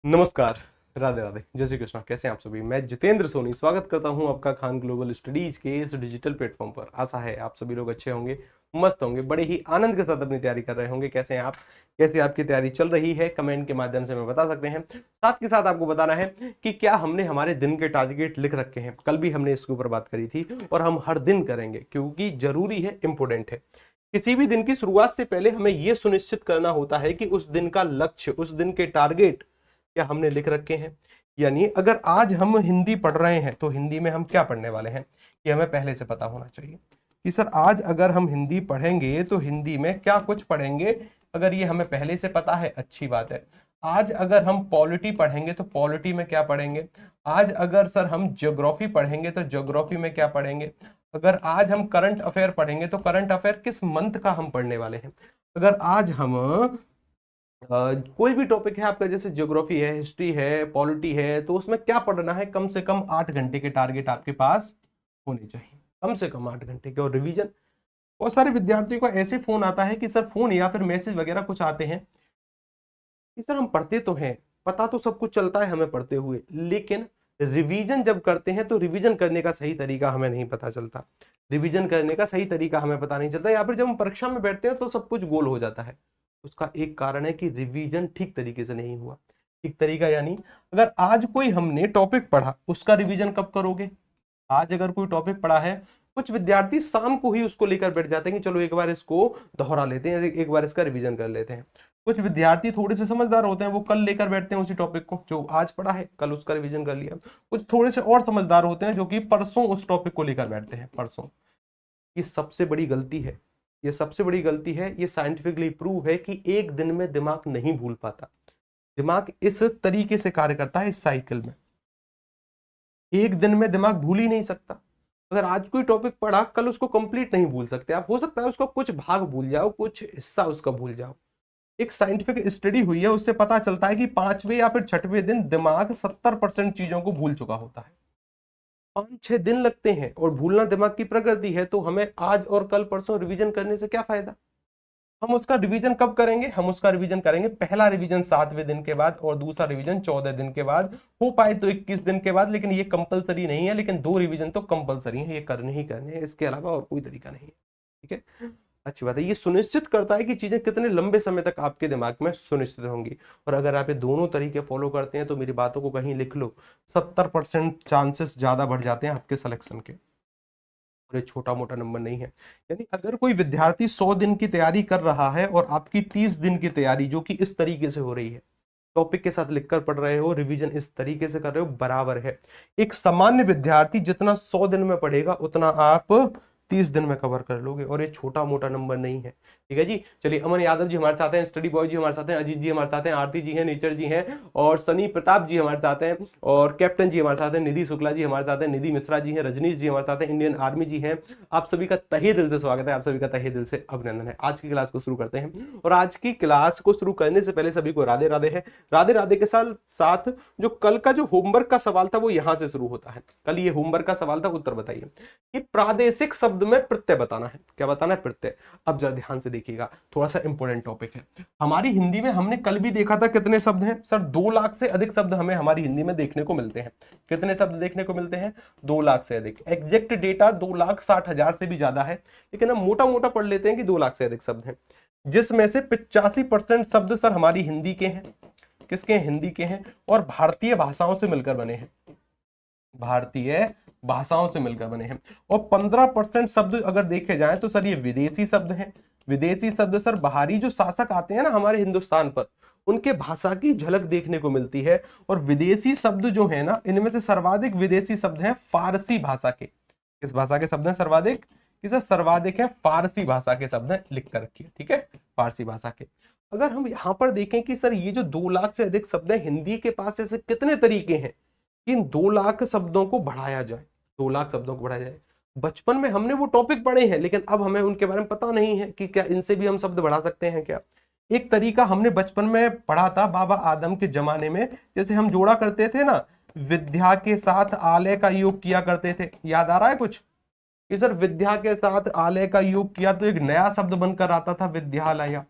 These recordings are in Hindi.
नमस्कार। राधे राधे, जय श्री कृष्णा। कैसे हैं आप सभी? मैं जितेंद्र सोनी स्वागत करता हूं आपका खान ग्लोबल स्टडीज के इस डिजिटल प्लेटफॉर्म पर। आशा है आप सभी लोग अच्छे होंगे, मस्त होंगे, बड़े ही आनंद के साथ अपनी तैयारी कर रहे होंगे। कैसे हैं आप? कैसे आपकी तैयारी चल रही है? कमेंट के माध्यम से हमें बता सकते हैं। साथ के साथ आपको बताना है कि क्या हमने हमारे दिन के टारगेट लिख रखे हैं। कल भी हमने इसके ऊपर बात करी थी और हम हर दिन करेंगे क्योंकि जरूरी है, इंपोर्टेंट है। किसी भी दिन की शुरुआत से पहले हमें यह सुनिश्चित करना होता है कि उस दिन का लक्ष्य, उस दिन के टारगेट क्या हमने लिख रखे हैं। यानी अगर आज हम हिंदी पढ़ रहे हैं तो हिंदी में हम क्या पढ़ने वाले हैं, ये हमें पहले से पता होना चाहिए कि सर आज अगर हम हिंदी पढ़ेंगे तो हिंदी में क्या कुछ पढ़ेंगे। अगर ये हमें पहले से पता है, अच्छी बात है। आज अगर हम पॉलिटी पढ़ेंगे तो पॉलिटी में क्या पढ़ेंगे। आज अगर सर हम ज्योग्राफी पढ़ेंगे तो ज्योग्राफी में क्या पढ़ेंगे। अगर आज हम करंट अफेयर पढ़ेंगे तो करंट अफेयर किस मंथ का हम पढ़ने वाले हैं। अगर आज हम कोई भी टॉपिक है आपका, जैसे ज्योग्राफी है, हिस्ट्री है, पॉलिटी है, तो उसमें क्या पढ़ना है, कम से कम 8 घंटे के टारगेट आपके पास होने चाहिए। कम से कम 8 घंटे के। और रिवीजन, बहुत सारे विद्यार्थियों को ऐसे फोन आता है कि सर फोन या फिर मैसेज वगैरह कुछ आते हैं कि सर हम पढ़ते तो हैं, पता तो सब कुछ चलता है हमें पढ़ते हुए, लेकिन रिवीजन जब करते हैं तो रिवीजन करने का सही तरीका हमें नहीं पता चलता। रिवीजन करने का सही तरीका हमें पता नहीं चलता, या फिर जब हम परीक्षा में बैठते हैं तो सब कुछ गोल हो जाता है। उसका एक कारण है कि रिवीजन ठीक तरीके से नहीं हुआ। ठीक तरीका यानी अगर आज कोई हमने टॉपिक पढ़ा, उसका रिवीजन कब करोगे। आज अगर कोई टॉपिक पढ़ा है, कुछ विद्यार्थी शाम को ही उसको लेकर बैठ जाते हैं कि चलो एक बार इसको दोहरा लेते हैं, एक बार इसका रिवीजन कर लेते हैं। कुछ विद्यार्थी थोड़े से समझदार होते हैं, वो कल लेकर बैठते हैं उसी टॉपिक को जो आज पढ़ा है, कल उसका रिवीजन कर लिया। कुछ थोड़े से और समझदार होते हैं जो कि परसों उस टॉपिक को लेकर बैठते हैं, परसों। ये सबसे बड़ी गलती है, ये सबसे बड़ी गलती है। ये साइंटिफिकली प्रूव है कि एक दिन में दिमाग नहीं भूल पाता। दिमाग इस तरीके से कार्य करता है, इस साइकिल में। एक दिन में दिमाग भूल ही नहीं सकता। अगर आज कोई टॉपिक पढ़ा, कल उसको कंप्लीट नहीं भूल सकते आप। हो सकता है उसका कुछ भाग भूल जाओ, कुछ हिस्सा उसका भूल जाओ। एक साइंटिफिक स्टडी हुई है, उससे पता चलता है कि 5वें या फिर 6वें दिन दिमाग 70% चीजों को भूल चुका होता है। 5-6 दिन लगते हैं और भूलना दिमाग की प्रकृति है। तो हमें आज और कल परसों रिवीजन करने से क्या फायदा। हम उसका रिवीजन कब करेंगे, हम उसका रिवीजन करेंगे पहला रिवीजन 7वें दिन के बाद और दूसरा रिवीजन 14 दिन के बाद, हो पाए तो 21 दिन के बाद। लेकिन ये कंपलसरी नहीं है, लेकिन 2 रिवीजन तो कंपलसरी है, ये करने ही करने हैं, इसके अलावा और कोई तरीका नहीं है। ठीक है, अच्छी बात है। ये सुनिश्चित करता है कि चीजें कितने लंबे समय तक आपके दिमाग में सुनिश्चित होंगी। और अगर आप ये दोनों तरीके फॉलो करते हैं तो मेरी बातों को कहीं लिख लो, 70% चांसेस ज्यादा बढ़ जाते हैं आपके सिलेक्शन के। और ये छोटा मोटा नंबर नहीं है। यानी अगर कोई विद्यार्थी 100 दिन की तैयारी कर रहा है और आपकी 30 दिन की तैयारी जो कि इस तरीके से हो रही है, टॉपिक के साथ लिखकर पढ़ रहे हो, रिवीजन इस तरीके से कर रहे हो, बराबर है। एक सामान्य विद्यार्थी जितना 100 दिन में पढ़ेगा उतना आप 30 दिन में कवर कर लोगे। और ये छोटा मोटा नंबर नहीं है। ठीक है जी। चलिए, अमन यादव जी हमारे साथ हैं, स्टडी बॉय जी हमारे साथ हैं, अजीत जी हमारे साथ हैं, आरती जी हैं, नेचर जी हैं, और सनी प्रताप जी हमारे साथ हैं, और कैप्टन जी हमारे साथ हैं, निधि शुक्ला जी हमारे साथ हैं, निधि मिश्रा जी हैं, रजनीश जी हमारे साथ हैं, इंडियन आर्मी जी हैं। आप सभी का तहे दिल से स्वागत है, आप सभी का तहे दिल से अभिनंदन है। आज की क्लास को शुरू करते हैं। और आज की क्लास को शुरू करने से पहले सभी को राधे राधे है। राधे राधे के साथ साथ जो कल का जो होमवर्क का सवाल था वो यहां से शुरू होता है। कल ये होमवर्क का सवाल था, उत्तर बताइए। ये प्रादेशिक शब्द में प्रत्यय बताना है। क्या बताना है? प्रत्यय। अब जरा ध्यान से देखिएगा, थोड़ा सा इंपॉर्टेंट टॉपिक है। हमारी हिंदी में हमने कल भी देखा था कितने शब्द हैं सर, 2 लाख से अधिक शब्द हमें हमारी हिंदी में देखने को मिलते हैं। कितने शब्द देखने को मिलते हैं? 2 लाख से अधिक। एग्जैक्ट डेटा 2,60,000 से भी ज्यादा है, लेकिन हम मोटा मोटा पढ़ लेते हैं कि 2 लाख से अधिक शब्द हैं, जिसमें से 85% शब्द सर हमारी हिंदी के हैं। किसके? हिंदी के हैं, और भारतीय भाषाओं से मिलकर बने हैं। भारतीय भाषाओं से मिलकर बने हैं। और 15% शब्द अगर देखे जाएं तो सर ये विदेशी शब्द हैं। विदेशी शब्द सर बाहरी जो शासक आते हैं ना हमारे हिंदुस्तान पर, उनके भाषा की झलक देखने को मिलती है। और विदेशी शब्द जो है ना, इनमें से सर्वाधिक विदेशी शब्द हैं फारसी भाषा के। किस भाषा के शब्द हैं सर्वाधिक? किस सर्वाधिक है? फारसी भाषा के शब्द हैं, लिख कर रखिए। ठीक है, फारसी भाषा के। अगर हम यहां पर देखें कि सर ये जो 2 लाख से अधिक शब्द हैं, हिंदी के पास ऐसे कितने तरीके हैं कि इन 2 लाख शब्दों को बढ़ाया जाए। 2 लाख शब्दों को बढ़ाया जाए। बचपन में हमने वो टॉपिक पढ़े हैं, लेकिन अब हमें उनके बारे में पता नहीं है कि क्या इनसे भी हम शब्द बढ़ा सकते हैं क्या। एक तरीका हमने बचपन में पढ़ा था बाबा आदम के जमाने में, जैसे हम जोड़ा करते थे ना, विद्या के साथ आलय का योग किया करते थे। याद आ रहा है कुछ कि सर विद्या के साथ आलय का योग किया तो एक नया शब्द बनकर आता था, विद्यालय।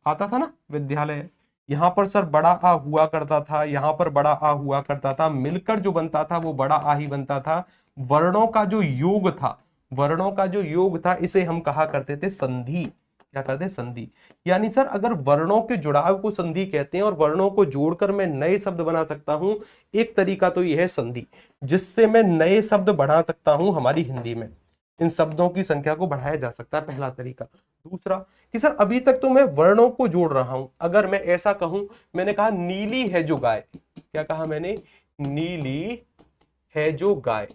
आता था ना, विद्यालय। यहाँ पर सर बड़ा आ हुआ करता था, यहाँ पर बड़ा आ हुआ करता था, मिलकर जो बनता था वो बड़ा आ ही बनता था। वर्णों का जो योग था, वर्णों का जो योग था, इसे हम कहा करते थे संधि। क्या करते हैं? संधि। यानी सर अगर वर्णों के जुड़ाव को संधि कहते हैं और वर्णों को जोड़कर मैं नए शब्द बना सकता हूं, एक तरीका तो यह है संधि, जिससे मैं नए शब्द बढ़ा सकता हूं हमारी हिंदी में, इन शब्दों की संख्या को बढ़ाया जा सकता है, पहला तरीका। दूसरा कि सर अभी तक तो मैं वर्णों को जोड़ रहा हूं, अगर मैं ऐसा कहूं, मैंने कहा नीली है जो गाय, क्या कहा मैंने? नीली है जो गाय,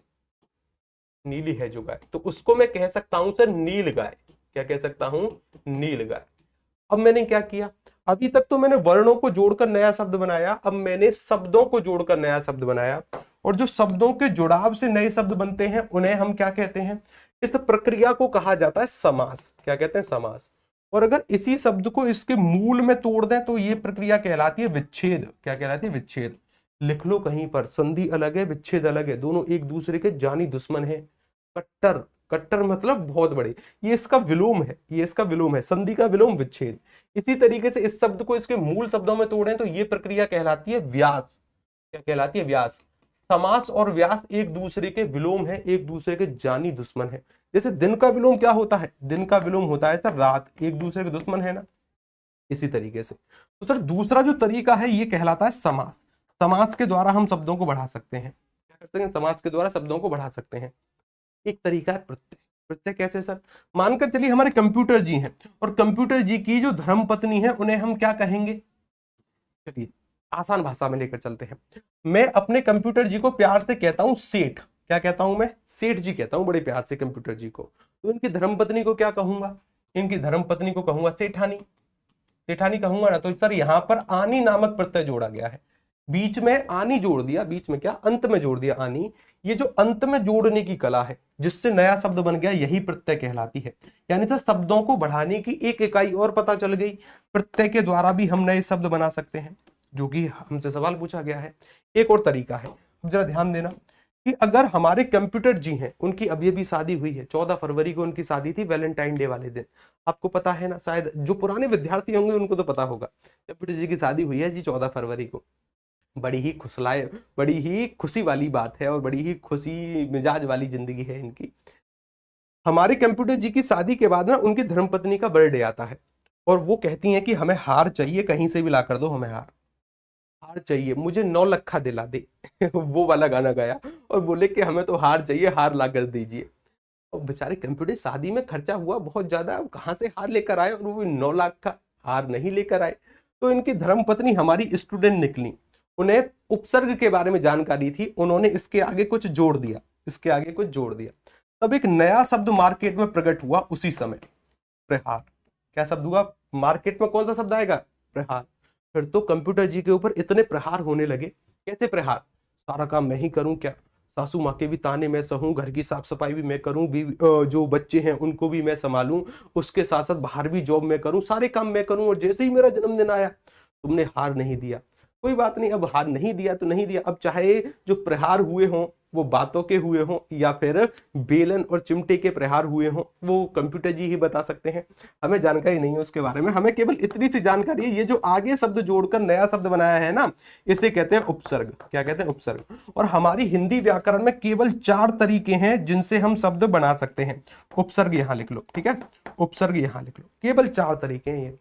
नीली है जो गाय, तो उसको मैं कह सकता हूं सर नील गाय। क्या कह सकता हूं? नील गाय। अब मैंने क्या किया, अभी तक तो मैंने वर्णों को जोड़कर नया शब्द बनाया, अब मैंने शब्दों को जोड़कर नया शब्द बनाया, और जो शब्दों के जुड़ाव से नए शब्द बनते हैं उन्हें हम क्या कहते हैं? इस प्रक्रिया को कहा जाता है समास। क्या कहते हैं? समास। और अगर इसी शब्द को इसके मूल में तोड़ दें तो ये प्रक्रिया कहलाती है विच्छेद। क्या कहलाती है? विच्छेद। लिख लो कहीं पर, संधि अलग है, विच्छेद अलग है, दोनों एक दूसरे के जानी दुश्मन है। कट्टर, कट्टर मतलब बहुत बड़े, ये इसका विलोम है, ये इसका विलोम है, संधि का विलोम विच्छेद। इसी तरीके से इस शब्द को इसके मूल शब्दों में तोड़ें तो ये प्रक्रिया कहलाती है व्यास। क्या कहलाती है? व्यास। समास और व्यास एक दूसरे के विलोम है, एक दूसरे के जानी दुश्मन है। जैसे दिन का विलोम क्या होता है? दिन का विलोम होता है सर रात, एक दूसरे के दुश्मन है ना, इसी तरीके से। तो सर दूसरा जो तरीका है ये कहलाता है समास। समास के द्वारा हम शब्दों को बढ़ा सकते हैं। क्या करते हैं? समास के द्वारा शब्दों को बढ़ा सकते हैं। एक तरीका है प्रत्यय। प्रत्यय कैसे सर? मानकर चलिए हमारे कंप्यूटर जी हैं, और कंप्यूटर जी की जो धर्मपत्नी है उन्हें हम क्या कहेंगे? चलिए आसान भाषा में लेकर चलते हैं। मैं अपने कंप्यूटर जी को प्यार से कहता हूं सेठ। क्या कहता हूं मैं? सेठ जी कहता हूं बड़े प्यार से कंप्यूटर जी को। तो इनकी धर्मपत्नी को क्या कहूंगा? इनकी धर्मपत्नी को कहूंगा सेठानी। सेठानी कहूंगा ना, तो सर यहां पर आनी नामक प्रत्यय जोड़ा गया है, बीच में आनी जोड़ दिया, बीच में क्या? अंत में जोड़ दिया आनी। ये जो अंत में जोड़ने की कला है जिससे नया शब्द बन गया, यही प्रत्यय कहलाती है। यानी सर शब्दों को बढ़ाने की एक इकाई और पता चल गई, प्रत्यय के द्वारा भी हम नए शब्द बना सकते हैं, जो कि हमसे सवाल पूछा गया है। एक और तरीका है, अब जरा ध्यान देना कि अगर हमारे कंप्यूटर जी हैं, उनकी अभी अभी शादी हुई है, 14 फरवरी को उनकी शादी थी, वैलेंटाइन डे वाले दिन। आपको पता है ना, शायद जो पुराने विद्यार्थी होंगे उनको तो पता होगा, कंप्यूटर जी की शादी हुई है जी 14 फरवरी को। बड़ी ही खुशलाए, बड़ी ही खुशी वाली बात है और बड़ी ही खुशी मिजाज वाली जिंदगी है इनकी। हमारे कंप्यूटर जी की शादी के बाद ना उनकी धर्मपत्नी का बर्थडे आता है, और वो कहती हैं कि हमें हार चाहिए, कहीं से भी ला कर दो हमें हार, हार चाहिए, मुझे 9 लखा दिला दे वो वाला गाना गाया और बोले कि हमें तो हार चाहिए, हार ला कर दीजिए। और बेचारे कंप्यूटर शादी में खर्चा हुआ बहुत ज्यादा, कहाँ से हार लेकर आए, और वो भी 9 लाख का हार नहीं लेकर आए। तो इनकी धर्मपत्नी हमारी स्टूडेंट निकली, उन्हें उपसर्ग के बारे में जानकारी थी, उन्होंने इसके आगे कुछ जोड़ दिया, इसके आगे कुछ जोड़ दिया। तब एक नया शब्द मार्केट में प्रकट हुआ उसी समय, प्रहार। क्या शब्द हुआ मार्केट में? कौन सा शब्द आएगा? प्रहार। फिर तो कंप्यूटर जी के ऊपर इतने प्रहार होने लगे। कैसे प्रहार? सारा काम मैं ही करूं क्या, सासू माँ के भी ताने मैं सहूं, घर की साफ सफाई भी मैं करूं, भी जो बच्चे हैं उनको भी मैं संभालूं, उसके साथ साथ बाहर भी जॉब मैं करूं, सारे काम मैं करूं, और जैसे ही मेरा जन्मदिन आया तुमने हार नहीं दिया। कोई बात नहीं, अब हार नहीं दिया तो नहीं दिया, अब चाहे जो प्रहार हुए हों वो बातों के हुए हों या फिर बेलन और चिमटे के प्रहार हुए हों, वो कंप्यूटर जी ही बता सकते हैं, हमें जानकारी नहीं है उसके बारे में। हमें केवल इतनी सी जानकारी है, ये जो आगे शब्द जोड़कर नया शब्द बनाया है ना, इसे कहते हैं उपसर्ग। क्या कहते हैं? उपसर्ग। और हमारी हिंदी व्याकरण में केवल 4 तरीके हैं जिनसे हम शब्द बना सकते हैं। उपसर्ग यहां लिख लो, ठीक है, उपसर्ग यहां लिख लो, केवल 4 तरीके हैं ये,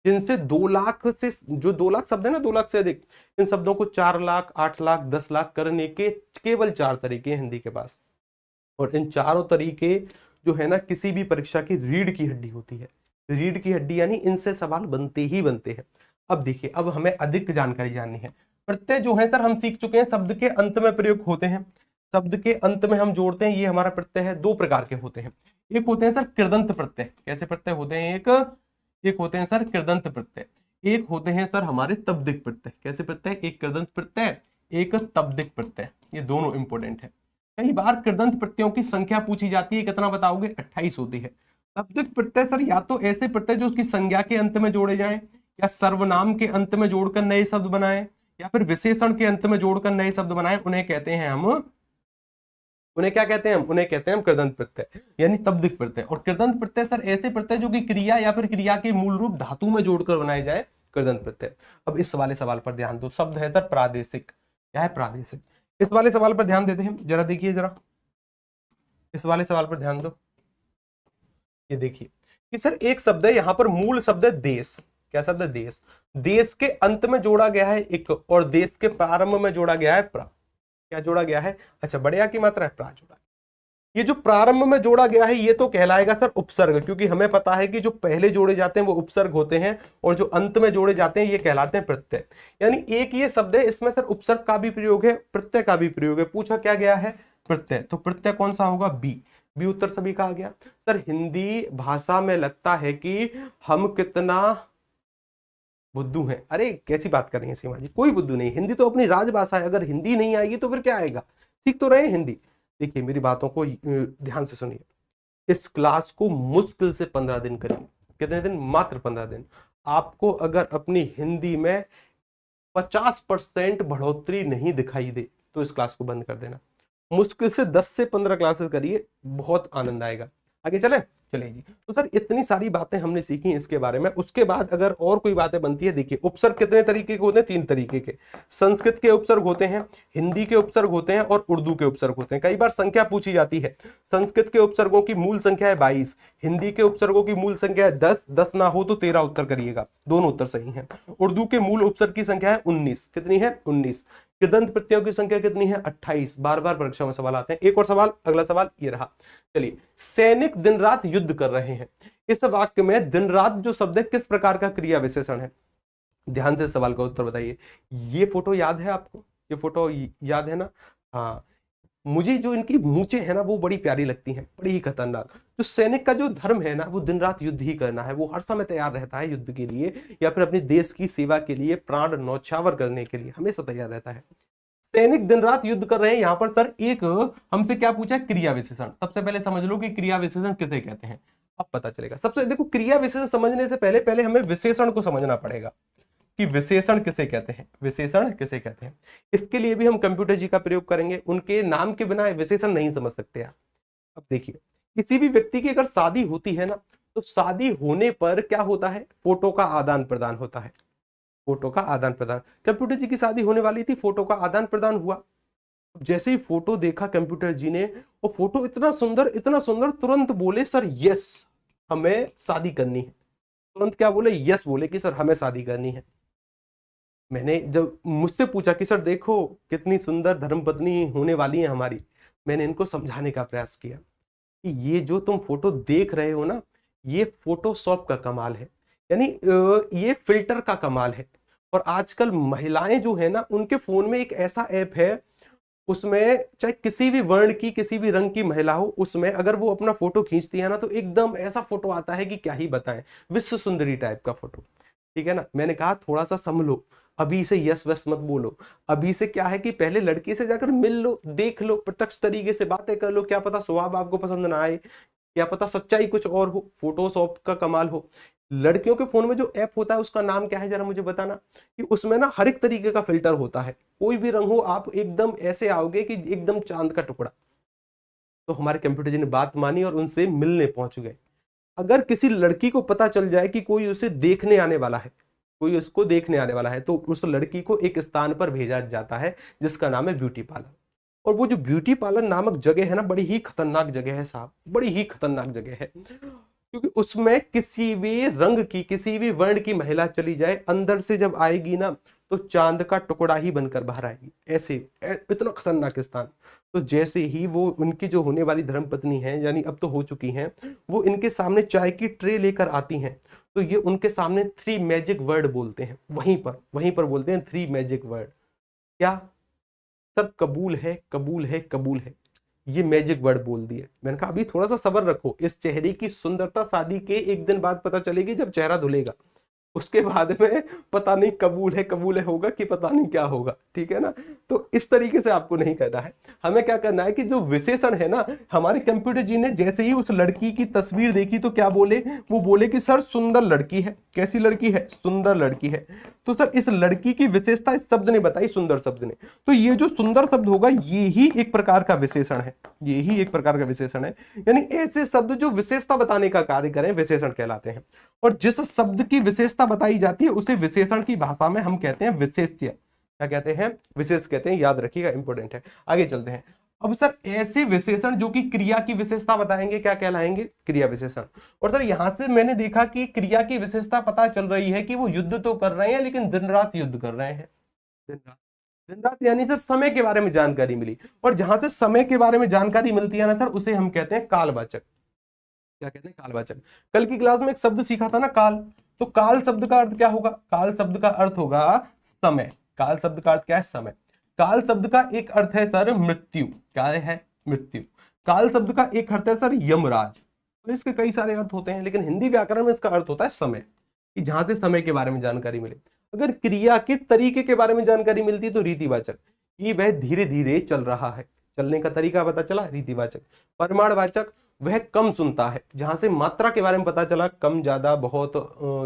जिनसे 2 लाख से जो 2 लाख शब्द है ना, 2 लाख से अधिक, इन शब्दों को 4 लाख, 8 लाख, 10 लाख करने के केवल 4 तरीके हैं हिंदी के पास। और इन चारों तरीके जो है ना, किसी भी परीक्षा की रीढ़ की हड्डी होती है। रीढ़ की हड्डी यानी इनसे सवाल बनते ही बनते हैं। अब देखिए, अब हमें अधिक जानकारी जाननी है। प्रत्यय जो है सर हम सीख चुके हैं, शब्द के अंत में प्रयोग होते हैं, शब्द के अंत में हम जोड़ते हैं, ये हमारा प्रत्यय है। 2 प्रकार के होते हैं, एक होते हैं सर कृदंत प्रत्यय। कैसे प्रत्यय होते हैं? एक होते हैं सर कृदंत प्रत्यय, एक होते हैं सर हमारे तब्दिक प्रत्यय। कैसे प्रत्यय? एक कृदंत प्रत्यय, एक तब्दिक प्रत्यय, ये दोनों इंपॉर्टेंट है। कई बार कृदंत प्रत्ययों की संख्या पूछी जाती है, कितना बताओगे? 28 होती है। तब्दिक प्रत्यय सर या तो ऐसे प्रत्यय जो उसकी संज्ञा के अंत में जोड़े जाएं, या सर्वनाम के अंत में जोड़कर नए शब्द बनाएं, या फिर विशेषण के अंत में जोड़कर नए शब्द बनाएं, उन्हें कहते हैं हम, उन्हें क्या कहते हैं हम? उन्हें कहते हैं हम कृदंत प्रत्यय यानी तब्दिक प्रत्यय। और कृदंत प्रत्यय सर ऐसे प्रत्यय जो कि क्रिया या फिर क्रिया के मूल रूप धातु में जोड़कर बनाए जाए, कृदंत प्रत्यय। अब इस वाले सवाल पर ध्यान दो, शब्द है सर प्रादेशिक। क्या है? प्रादेशिक। इस वाले सवाल पर ध्यान देते हैं, जरा देखिए, जरा इस वाले सवाल पर ध्यान दो। ये देखिए कि सर एक शब्द है, यहां पर मूल शब्द है देश। क्या शब्द है? देश। देश के अंत में जोड़ा गया है एक, और देश के प्रारंभ में जोड़ा गया है प्रा। क्या जोड़ा गया है? अच्छा, बड़े आ की मात्रा है, प्रा जोड़ा। ये जो प्रारंभ में जोड़ा गया है ये तो कहलाएगा सर उपसर्ग, क्योंकि हमें पता है कि जो पहले जोड़े जाते हैं वो उपसर्ग होते हैं, और जो अंत में जोड़े जाते हैं ये कहलाते हैं प्रत्यय। यानी एक ये शब्द है, इसमें सर उपसर्ग का भी प्रयोग है, प्रत्यय का भी प्रयोग है। पूछा क्या गया है? प्रत्यय। तो प्रत्यय कौन सा होगा? बी। बी उत्तर सभी का आ गया। सर हिंदी भाषा में लगता है कि हम कितना बुद्धू हैं। अरे कैसी बात कर रही है सीमा जी, कोई बुद्धू नहीं, हिंदी तो अपनी राजभाषा है। अगर हिंदी नहीं आएगी तो फिर क्या आएगा? सीख तो रहे हैं हिंदी। देखिए मेरी बातों को ध्यान से सुनिए। इस क्लास को मुश्किल से 15 दिन करिए। कितने दिन? मात्र 15 दिन। आपको अगर अपनी हिंदी में 50% बढ़ोतरी नहीं दिखाई दे तो इस क्लास को बंद कर देना। मुश्किल से 10 से 15 क्लासेस करिए, बहुत आनंद आएगा। आगे चले? चलिए जी। तो सर इतनी सारी बातें हमने सीखी इसके बारे में। उसके बाद अगर और कोई बातें बनती है, देखिए उपसर्ग कितने तरीके के होते हैं? 3 तरीके के। संस्कृत के उपसर्ग होते हैं, हिंदी के उपसर्ग होते हैं, और उर्दू के उपसर्ग होते हैं। कई बार संख्या पूछी जाती है। संस्कृत के उपसर्गों की मूल संख्या है 22, हिंदी के उपसर्गों की मूल संख्या है 10, 10 ना हो तो 13 उत्तर करिएगा, दोनों उत्तर सही हैं। उर्दू के मूल उपसर्ग की संख्या है 19। कितनी है? 19। कृदंत प्रत्ययों की संख्या कितनी है? 28। बार बार परीक्षा में सवाल आते हैं। एक और सवाल, अगला सवाल ये रहा। चलिए, सैनिक दिन रात युद्ध कर रहे हैं। इस वाक्य में दिन रात जो शब्द है किस प्रकार का क्रिया विशेषण है? ध्यान से सवाल का उत्तर बताइए। ये फोटो याद है आपको? ये फोटो याद है ना? हाँ, मुझे जो इनकी मूंछें है ना वो बड़ी प्यारी लगती हैं, बड़ी ही खतरनाक। जो सैनिक का जो धर्म है ना वो दिन रात युद्ध ही करना है। वो हर समय तैयार रहता है युद्ध के लिए, या फिर अपने देश की सेवा के लिए, प्राण न्यौछावर करने के लिए हमेशा तैयार रहता है। सैनिक दिन रात युद्ध कर रहे हैं। यहां पर सर एक हमसे क्या पूछा है? क्रिया विशेषण। सबसे पहले समझ लो कि क्रिया विशेषण किसे कहते हैं, अब पता चलेगा। सबसे देखो, क्रिया विशेषण समझने से पहले पहले हमें विशेषण को समझना पड़ेगा कि विशेषण किसे कहते हैं, विशेषण किसे कहते हैं। इसके लिए भी हम कंप्यूटर जी का प्रयोग करेंगे। उनके नाम के बिना विशेषण नहीं समझ सकते आप। अब देखिए, किसी भी व्यक्ति की अगर शादी होती है ना, तो शादी होने पर क्या होता है? फोटो का आदान प्रदान होता है। फोटो का आदान प्रदान। कंप्यूटर जी की शादी होने वाली थी, फोटो का आदान प्रदान हुआ। जैसे ही फोटो देखा कंप्यूटर जी ने, वो फोटो इतना सुंदर, तुरंत बोले सर यस, हमें शादी करनी है। तुरंत क्या बोले? यस बोले कि सर हमें शादी करनी है। मैंने जब मुझसे पूछा कि सर देखो कितनी सुंदर धर्मपत्नी होने वाली है हमारी, मैंने इनको समझाने का प्रयास किया कि ये जो तुम फोटो देख रहे हो ना, ये फोटोशॉप का कमाल है, यानी ये फिल्टर का कमाल है। और आजकल महिलाएं जो है ना, उनके फोन में एक ऐसा ऐप है, उसमें चाहे किसी भी वर्ण की, किसी भी रंग की महिला हो, उसमें अगर वो अपना फोटो खींचती है ना, तो एकदम ऐसा फोटो आता है कि क्या ही बताएं, विश्व सुंदरी टाइप का फोटो। ठीक है ना? मैंने कहा थोड़ा सा संभलो, अभी से यस वस मत बोलो। अभी से क्या है कि पहले लड़की से जाकर मिल लो, देख लो, प्रत्यक्ष तरीके से बातें कर लो। क्या पता स्वभाव आपको पसंद ना आए, क्या पता सच्चाई कुछ और हो, फोटोशॉप का कमाल हो। लड़कियों के फोन में जो ऐप होता है उसका नाम क्या है जरा मुझे बताना। कि उसमें ना हर एक तरीके का फिल्टर होता है, कोई भी रंग हो, आप एकदम ऐसे आओगे कि एकदम चांद का टुकड़ा। तो हमारे कंप्यूटर जी ने बात मानी और उनसे मिलने पहुंच गए। अगर किसी लड़की को पता चल जाए कि कोई उसे देखने आने वाला है, कोई उसको देखने आने वाला है, तो उस लड़की को एक स्थान पर भेजा जाता है जिसका नाम है ब्यूटी पार्लर। और वो जो ब्यूटी पार्लर नामक जगह है ना, बड़ी ही खतरनाक जगह है साहब, बड़ी ही खतरनाक जगह है। क्योंकि उसमें किसी भी रंग की, किसी भी वर्ण की महिला चली जाए, अंदर से जब आएगी ना, तो चांद का टुकड़ा ही बनकर बाहर आएगी। ऐसे इतना खतरनाक स्थान। तो जैसे ही वो उनकी जो होने वाली धर्मपत्नी है, यानी अब तो हो चुकी हैं, वो इनके सामने चाय की ट्रे लेकर आती हैं, तो ये उनके सामने 3 मैजिक वर्ड बोलते हैं। वहीं पर बोलते हैं 3 मैजिक वर्ड। क्या सर? कबूल है, कबूल है, कबूल है। ये मैजिक वर्ड बोल दिए। मैंने कहा अभी थोड़ा सा सब्र रखो, इस चेहरे की सुंदरता शादी के एक दिन बाद पता चलेगी, जब चेहरा धुलेगा। उसके बाद में पता नहीं कबूल है होगा कि पता नहीं क्या होगा। ठीक है ना? तो इस तरीके से आपको नहीं करना है। हमें क्या करना है कि जो विशेषण है ना, हमारे कंप्यूटर जी ने जैसे ही उस लड़की की तस्वीर देखी तो क्या बोले? वो बोले कि सर सुंदर लड़की है। कैसी लड़की है? सुंदर लड़की है। तो सर इस लड़की की विशेषता इस शब्द ने बताई, सुंदर शब्द ने। तो ये जो सुंदर शब्द होगा, ये ही एक प्रकार का विशेषण है, ये ही एक प्रकार का विशेषण है। यानी ऐसे शब्द जो विशेषता बताने का कार्य करें, विशेषण कहलाते हैं। और जिस शब्द की विशेषता विशेषता बताई जाती है उसे विशेषण की भाषा में हम कहते हैं विशेष्य। क्या कहते हैं? विशेष कहते हैं, याद रखिएगा, इंपॉर्टेंट है। आगे चलते हैं। अब सर ऐसे विशेषण जो कि क्रिया की विशेषता बताएंगे क्या कहलाएंगे? क्रिया विशेषण। और सर यहां से मैंने देखा कि क्रिया की विशेषता पता चल रही है कि वो युद्ध तो कर रहे हैं लेकिन दिन रात युद्ध कर रहे हैं। दिन रात यानी सर समय के बारे में जानकारी मिली, और जहां से समय के बारे में जानकारी मिलती है ना सर, उसे हम कहते हैं कालवाचक। क्या कहते हैं? कालवाचक। कल की क्लास में एक शब्द सीखा था ना, काल। तो काल शब्द का अर्थ क्या होगा? काल शब्द का अर्थ होगा समय। काल शब्द का अर्थ क्या है? समय। काल शब्द का एक अर्थ है सर मृत्यु। क्या है? मृत्यु। काल शब्द का एक अर्थ है सर यमराज। तो इसके कई सारे अर्थ होते हैं, लेकिन हिंदी व्याकरण में इसका अर्थ होता है समय, कि जहां से समय के बारे में जानकारी मिले। अगर क्रिया के तरीके के बारे में जानकारी मिलती है तो रीतिवाचक, कि वह धीरे धीरे चल रहा है, चलने का तरीका पता चला, रीतिवाचक। परिमाणवाचक, वह कम सुनता है, जहां से मात्रा के बारे में पता चला, कम ज्यादा बहुत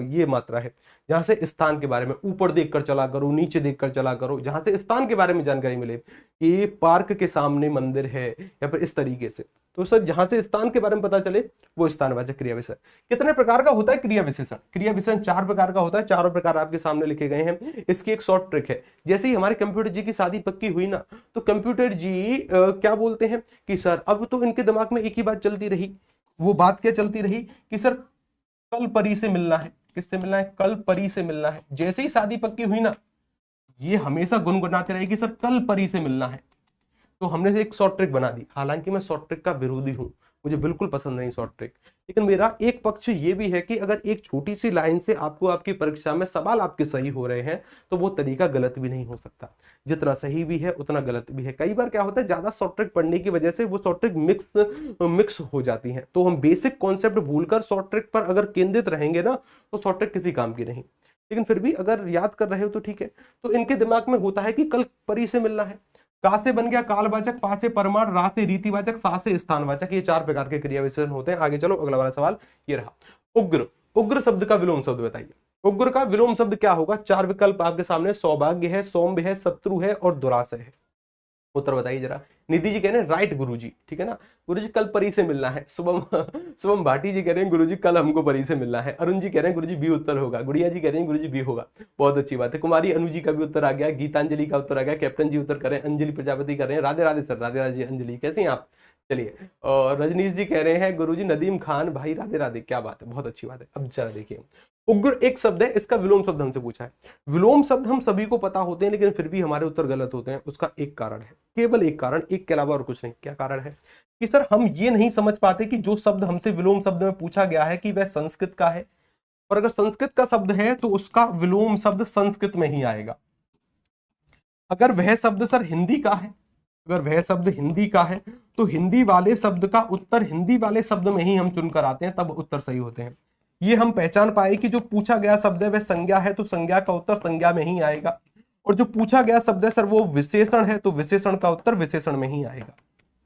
ये मात्रा है। जहां से स्थान के बारे में, ऊपर देखकर चला करो, नीचे देखकर चला करो, जहां से स्थान के बारे में जानकारी मिले कि पार्क के सामने मंदिर है या फिर इस तरीके से। तो सर जहां से स्थान के बारे में पता चले वो स्थानवाचक क्रिया विशेषण। कितने प्रकार का होता है क्रिया विशेषण? क्रिया विशेषण 4 प्रकार का होता है। चारों प्रकार आपके सामने लिखे गए हैं। इसकी एक शॉर्ट ट्रिक है। जैसे ही हमारे कंप्यूटर जी की शादी पक्की हुई ना, तो कंप्यूटर जी क्या बोलते हैं कि सर अब तो इनके दिमाग में एक ही बात चलती रही। वो बात क्या चलती रही कि सर कल परी से मिलना है। किससे मिलना है? कल परी से मिलना है। जैसे ही शादी पक्की हुई ना, ये हमेशा गुनगुनाते रहे कि सर कल परी से मिलना है। तो हमने एक शॉर्ट ट्रिक बना दी। हालांकि मैं शॉर्ट ट्रिक का विरोधी हूं, मुझे बिल्कुल पसंद नहीं शॉर्ट ट्रिक, लेकिन मेरा एक पक्ष ये भी है कि अगर एक छोटी सी लाइन से आपको आपकी परीक्षा में सवाल आपके सही हो रहे हैं तो वो तरीका गलत भी नहीं हो सकता। जितना सही भी है उतना गलत भी है। कई बार क्या होता है, ज्यादा शॉर्ट ट्रिक पढ़ने की वजह से वो शॉर्ट ट्रिक मिक्स हो जाती है। तो हम बेसिक कॉन्सेप्ट भूलकर शॉर्ट ट्रिक पर अगर केंद्रित रहेंगे ना, तो शॉर्ट ट्रिक किसी काम की नहीं। लेकिन फिर भी अगर याद कर रहे हो तो ठीक है। तो इनके दिमाग में होता है कि कल परी से मिलना है। का से बन गया कालवाचक, पा से परमाण, रा से रीतिवाचक, सा से स्थानवाचक। ये 4 प्रकार के क्रिया विशेषण होते हैं। आगे चलो, अगला वाला सवाल ये रहा। उग्र। उग्र शब्द का विलोम शब्द बताइए। उग्र का विलोम शब्द क्या होगा? 4 विकल्प आपके सामने, सौभाग्य है, सौम्य है, शत्रु है और दुराशय है। उत्तर बताइए जरा। निधि जी कह रहे हैं राइट गुरुजी, ठीक है ना। गुरुजी कल परी से मिलना है। शुभम भाटी जी कह रहे हैं गुरुजी कल हमको परी से मिलना है। अरुण जी कह रहे हैं गुरुजी बी उत्तर होगा। गुड़िया जी कह रहे हैं गुरुजी बी होगा। बहुत अच्छी बात है। कुमारी अनु जी का भी उत्तर आ गया। गीतांजलि का उत्तर आ गया। कैप्टन जी उत्तर कर रहे हैं। अंजलि प्रजापति कर रहे हैं राधे राधे सर। राधे राधे जी। अंजलि कैसे हैं आप? चलिए। और रजनीश जी कह रहे हैं गुरुजी नदीम खान भाई राधे राधे। क्या बात है, बहुत अच्छी बात है। अब जरा देखिए, उग्र एक शब्द है, इसका विलोम शब्द हमसे पूछा है। विलोम शब्द हम सभी को पता होते हैं, लेकिन फिर भी हमारे उत्तर गलत होते हैं। उसका एक कारण है, केवल एक कारण, एक के अलावा और कुछ नहीं। क्या कारण है? कि सर हम ये नहीं समझ पाते कि जो शब्द हमसे विलोम शब्द में पूछा गया है कि वह संस्कृत का है, और अगर संस्कृत का शब्द है तो उसका विलोम शब्द संस्कृत में ही आएगा। अगर वह शब्द सर हिंदी का है, अगर वह शब्द हिंदी का है तो हिंदी वाले शब्द का उत्तर हिंदी वाले शब्द में ही हम चुनकर आते हैं, तब उत्तर सही होते हैं। ये हम पहचान पाए कि जो पूछा गया शब्द है वह संज्ञा है, तो संज्ञा का उत्तर संज्ञा में ही आएगा। और जो पूछा गया शब्द है सर वो विशेषण है, तो विशेषण का उत्तर विशेषण में ही आएगा।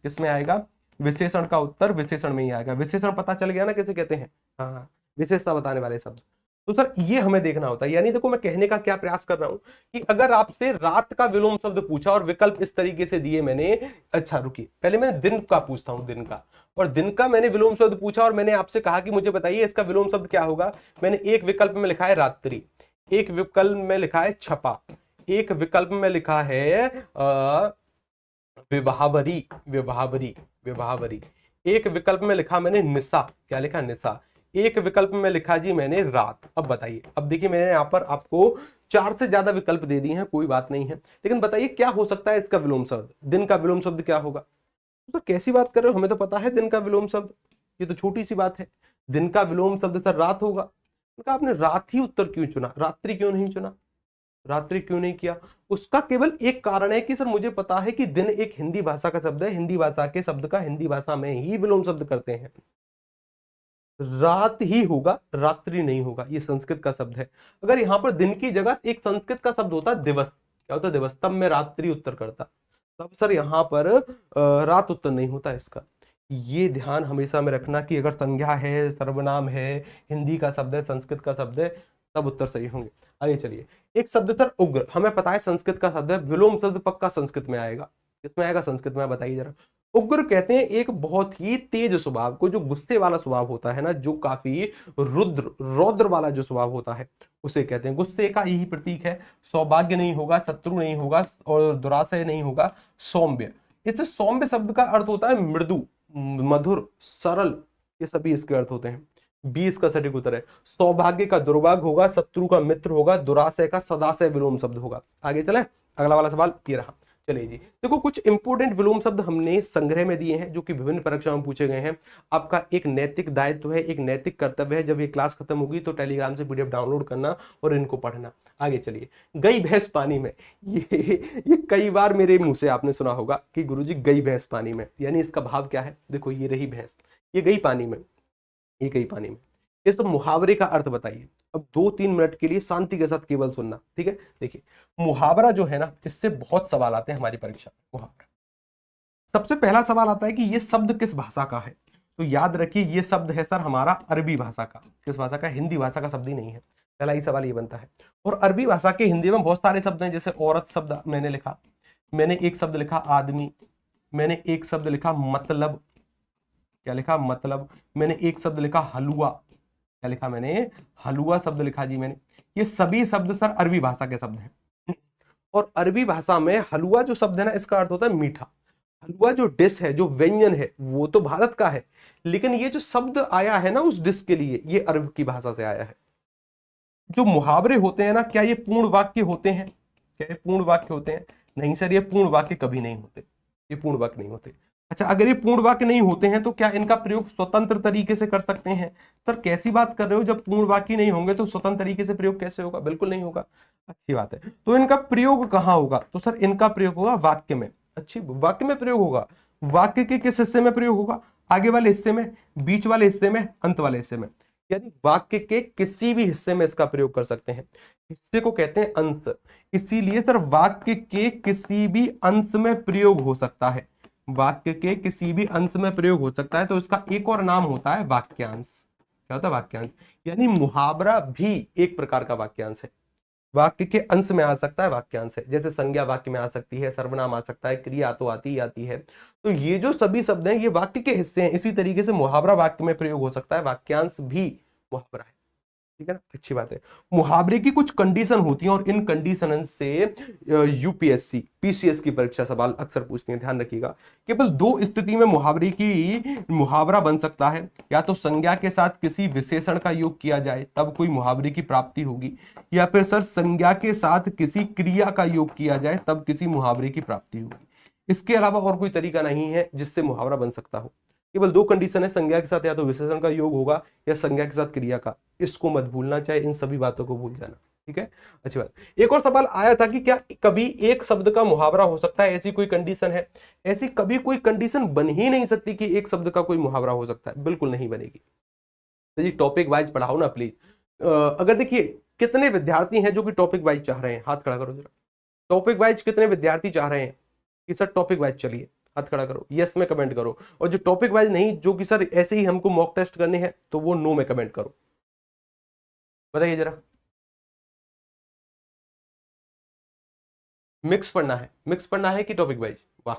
किसमें आएगा? विशेषण का उत्तर विशेषण में ही आएगा। विशेषण पता चल गया ना कैसे कहते हैं? हाँ, विशेषता बताने वाले शब्द। तो सर ये हमें देखना होता है। यानी देखो मैं कहने का क्या प्रयास कर रहा हूं कि अगर आपसे रात का विलोम शब्द पूछा और विकल्प इस तरीके से दिए मैंने, अच्छा रुकिए, पहले मैं दिन का पूछता हूं, दिन का। और दिन का मैंने विलोम शब्द पूछा और मैंने आपसे कहा कि मुझे बताइए इसका विलोम शब्द क्या होगा। मैंने एक विकल्प में लिखा है रात्रि, एक विकल्प में लिखा है छपा, एक विकल्प में लिखा है विवाहवरी, विवाहवरी, विवाहवरी। एक विकल्प में लिखा मैंने निशा, क्या लिखा? निशा। एक विकल्प में लिखा जी मैंने रात। अब बताइए, अब देखिए मैंने यहाँ पर आपको 4 से ज्यादा विकल्प दे दिए हैं, कोई बात नहीं है, लेकिन बताइए क्या हो सकता है इसका विलोम शब्द? दिन का विलोम शब्द क्या होगा? तो कैसी बात कर रहे हो, हमें तो पता है दिन का विलोम शब्द, ये तो छोटी सी बात है। दिन का विलोम शब्द सर रात होगा। उनका आपने रात ही उत्तर क्यों चुना, रात्रि क्यों नहीं चुना, रात्रि क्यों नहीं किया? उसका केवल एक कारण है कि सर मुझे पता है कि दिन एक हिंदी भाषा का शब्द है, हिंदी भाषा के शब्द का हिंदी भाषा में ही विलोम शब्द करते हैं। रात ही होगा, रात्रि नहीं होगा। ये संस्कृत का शब्द है। अगर यहां पर दिन की जगह एक संस्कृत का शब्द होता दिवस, क्या होता दिवस, तब मैं रात्रि उत्तर करता। तब सर यहां पर रात उत्तर नहीं होता इसका। ये ध्यान हमेशा में रखना कि अगर संज्ञा है, सर्वनाम है, हिंदी का शब्द है, संस्कृत का शब्द है, तब उत्तर सही होंगे। आगे चलिए, एक शब्द सर उग्र, हमें पता है संस्कृत का शब्द है, विलोम शब्द पक्का संस्कृत में आएगा। किसमें आएगा? संस्कृत में। बताइए जरा। उग्र कहते हैं एक बहुत ही तेज स्वभाव को, जो गुस्से वाला स्वभाव होता है ना, जो काफी रौद्र वाला जो स्वभाव होता है उसे कहते हैं। गुस्से का यही प्रतीक है। सौभाग्य नहीं होगा, शत्रु नहीं होगा और दुराशय नहीं होगा, सौम्य। इससे सौम्य शब्द का अर्थ होता है मृदु, मधुर, सरल, ये सभी इसके अर्थ होते हैं। 20 का सटीक उत्तर है। सौभाग्य का दुर्भाग्य होगा, शत्रु का मित्र होगा, दुराशय का सदाशय विलोम शब्द होगा। आगे चले, अगला वाला सवाल ये रहा। चलिए जी, देखो कुछ इंपोर्टेंट विलोम शब्द हमने संग्रह में दिए हैं जो कि विभिन्न परीक्षाओं में पूछे गए हैं। आपका एक नैतिक दायित्व है, एक नैतिक कर्तव्य है, जब ये क्लास खत्म होगी तो टेलीग्राम से पीडीएफ डाउनलोड करना और इनको पढ़ना। आगे चलिए, गई भैंस पानी में, ये कई बार मेरे मुंह से आपने सुना होगा कि गुरुजी गई भैंस पानी में, यानी इसका भाव क्या है। देखो ये रही भैंस, ये गई पानी में, ये गई पानी में। इस मुहावरे का अर्थ बताइए। अब 2-3 मिनट के लिए शांति के साथ केवल सुनना, ठीक है। देखिए मुहावरा जो है ना, इससे बहुत सवाल आते हैं हमारी परीक्षा में। मुहावरा, सबसे पहला सवाल आता है कि ये शब्द किस भाषा का है। तो याद रखिए ये शब्द है सर हमारा अरबी भाषा का। किस भाषा का? हिंदी भाषा का शब्द ही नहीं है। पहला ही सवाल ये बनता है। और अरबी भाषा के हिंदी में बहुत सारे शब्द हैं, जैसे औरत शब्द मैंने लिखा, मैंने एक शब्द लिखा आदमी, मैंने एक शब्द लिखा मतलब, क्या लिखा? मतलब। मैंने एक शब्द लिखा हलुआ, क्या लिखा मैंने? हलुआ शब्द लिखा जी मैंने। ये सभी शब्द सर अरबी भाषा के शब्द हैं। और अरबी भाषा में हलुआ जो शब्द है ना, इसका अर्थ होता है मीठा। हलुआ जो डिश है, जो व्यंजन है, वो तो भारत का है, लेकिन ये जो शब्द आया है ना उस डिश के लिए, ये अरब की भाषा से आया है। जो मुहावरे होते हैं ना, क्या ये पूर्ण वाक्य होते हैं? क्या ये पूर्ण वाक्य होते हैं? नहीं सर, ये पूर्ण वाक्य कभी नहीं होते, ये पूर्ण वाक्य नहीं होते। अच्छा, अगर ये पूर्ण वाक्य नहीं होते हैं तो क्या इनका प्रयोग स्वतंत्र तरीके से कर सकते हैं? सर कैसी बात कर रहे हो, जब पूर्ण वाक्य नहीं होंगे तो स्वतंत्र तरीके से प्रयोग कैसे होगा? बिल्कुल नहीं होगा। अच्छी बात है। तो इनका प्रयोग कहाँ होगा? तो सर इनका प्रयोग होगा वाक्य में। अच्छी, वाक्य में प्रयोग होगा। वाक्य के किस हिस्से में प्रयोग होगा? आगे वाले हिस्से में, बीच वाले हिस्से में, अंत वाले हिस्से में, यानी वाक्य के किसी भी हिस्से में इसका प्रयोग कर सकते हैं। हिस्से को कहते हैं अंश, इसीलिए सर वाक्य के किसी भी अंश में प्रयोग हो सकता है। वाक्य के किसी भी अंश में प्रयोग हो सकता है, तो इसका एक और नाम होता है वाक्यांश। क्या होता है? वाक्यांश। यानी मुहावरा भी एक प्रकार का वाक्यांश है। वाक्य के अंश में आ सकता है, वाक्यांश है। जैसे संज्ञा वाक्य में आ सकती है, सर्वनाम आ सकता है, क्रिया तो आती ही आती है। तो ये जो सभी शब्द हैं ये वाक्य के हिस्से हैं। इसी तरीके से मुहावरा वाक्य में प्रयोग हो सकता है, वाक्यांश भी मुहावरा है। ठीक है ना, अच्छी बात है। मुहावरे की कुछ कंडीशन होती हैं और इन कंडीशन से यूपीएससी पीसीएस की परीक्षा सवाल अक्सर पूछती है, ध्यान रखिएगा। केवल 2 स्थिति में मुहावरा बन सकता है। या तो संज्ञा के साथ किसी विशेषण का योग किया जाए तब कोई मुहावरे की प्राप्ति होगी, या फिर सर संज्ञा के साथ किसी क्रिया का योग किया जाए तब किसी मुहावरे की प्राप्ति होगी। इसके अलावा और कोई तरीका नहीं है जिससे मुहावरा बन सकता हो। केवल 2 कंडीशन है, संज्ञा के साथ या तो विशेषण का योग होगा या संज्ञा के साथ क्रिया का। इसको मत भूलना, चाहे इन सभी बातों को भूल जाना। ठीक है, अच्छी बात। एक और सवाल आया था कि क्या कभी एक शब्द का मुहावरा हो सकता है, ऐसी कोई कंडीशन है? ऐसी कभी कोई कंडीशन बन ही नहीं सकती कि एक शब्द का कोई मुहावरा हो सकता है, बिल्कुल नहीं बनेगी। तो जी टॉपिक वाइज पढ़ाओ ना प्लीज। अगर देखिए कितने विद्यार्थी हैं जो कि टॉपिक वाइज चाह रहे हैं, हाथ खड़ा करो जरा। टॉपिक वाइज कितने विद्यार्थी चाह रहे हैं कि सर टॉपिक वाइज चलिए? हाथ खड़ा करो, यस में कमेंट करो। और जो टॉपिक वाइज नहीं, जो कि सर ऐसे ही हमको मॉक टेस्ट करने हैं, तो वो नो में कमेंट करो। बताइए जरा। मिक्स पढ़ना है, मिक्स पढ़ना है कि टॉपिक वाइज? वाह,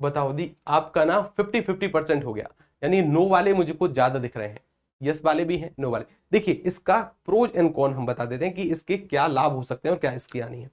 बताओ दी, आपका ना 50-50% हो गया। यानी नो वाले मुझको ज्यादा दिख रहे हैं, यस वाले भी हैं, नो वाले। देखिए इसका प्रोज एंड कॉन हम बता देते हैं कि इसके क्या लाभ हो सकते हैं और क्या इसकी हानि है।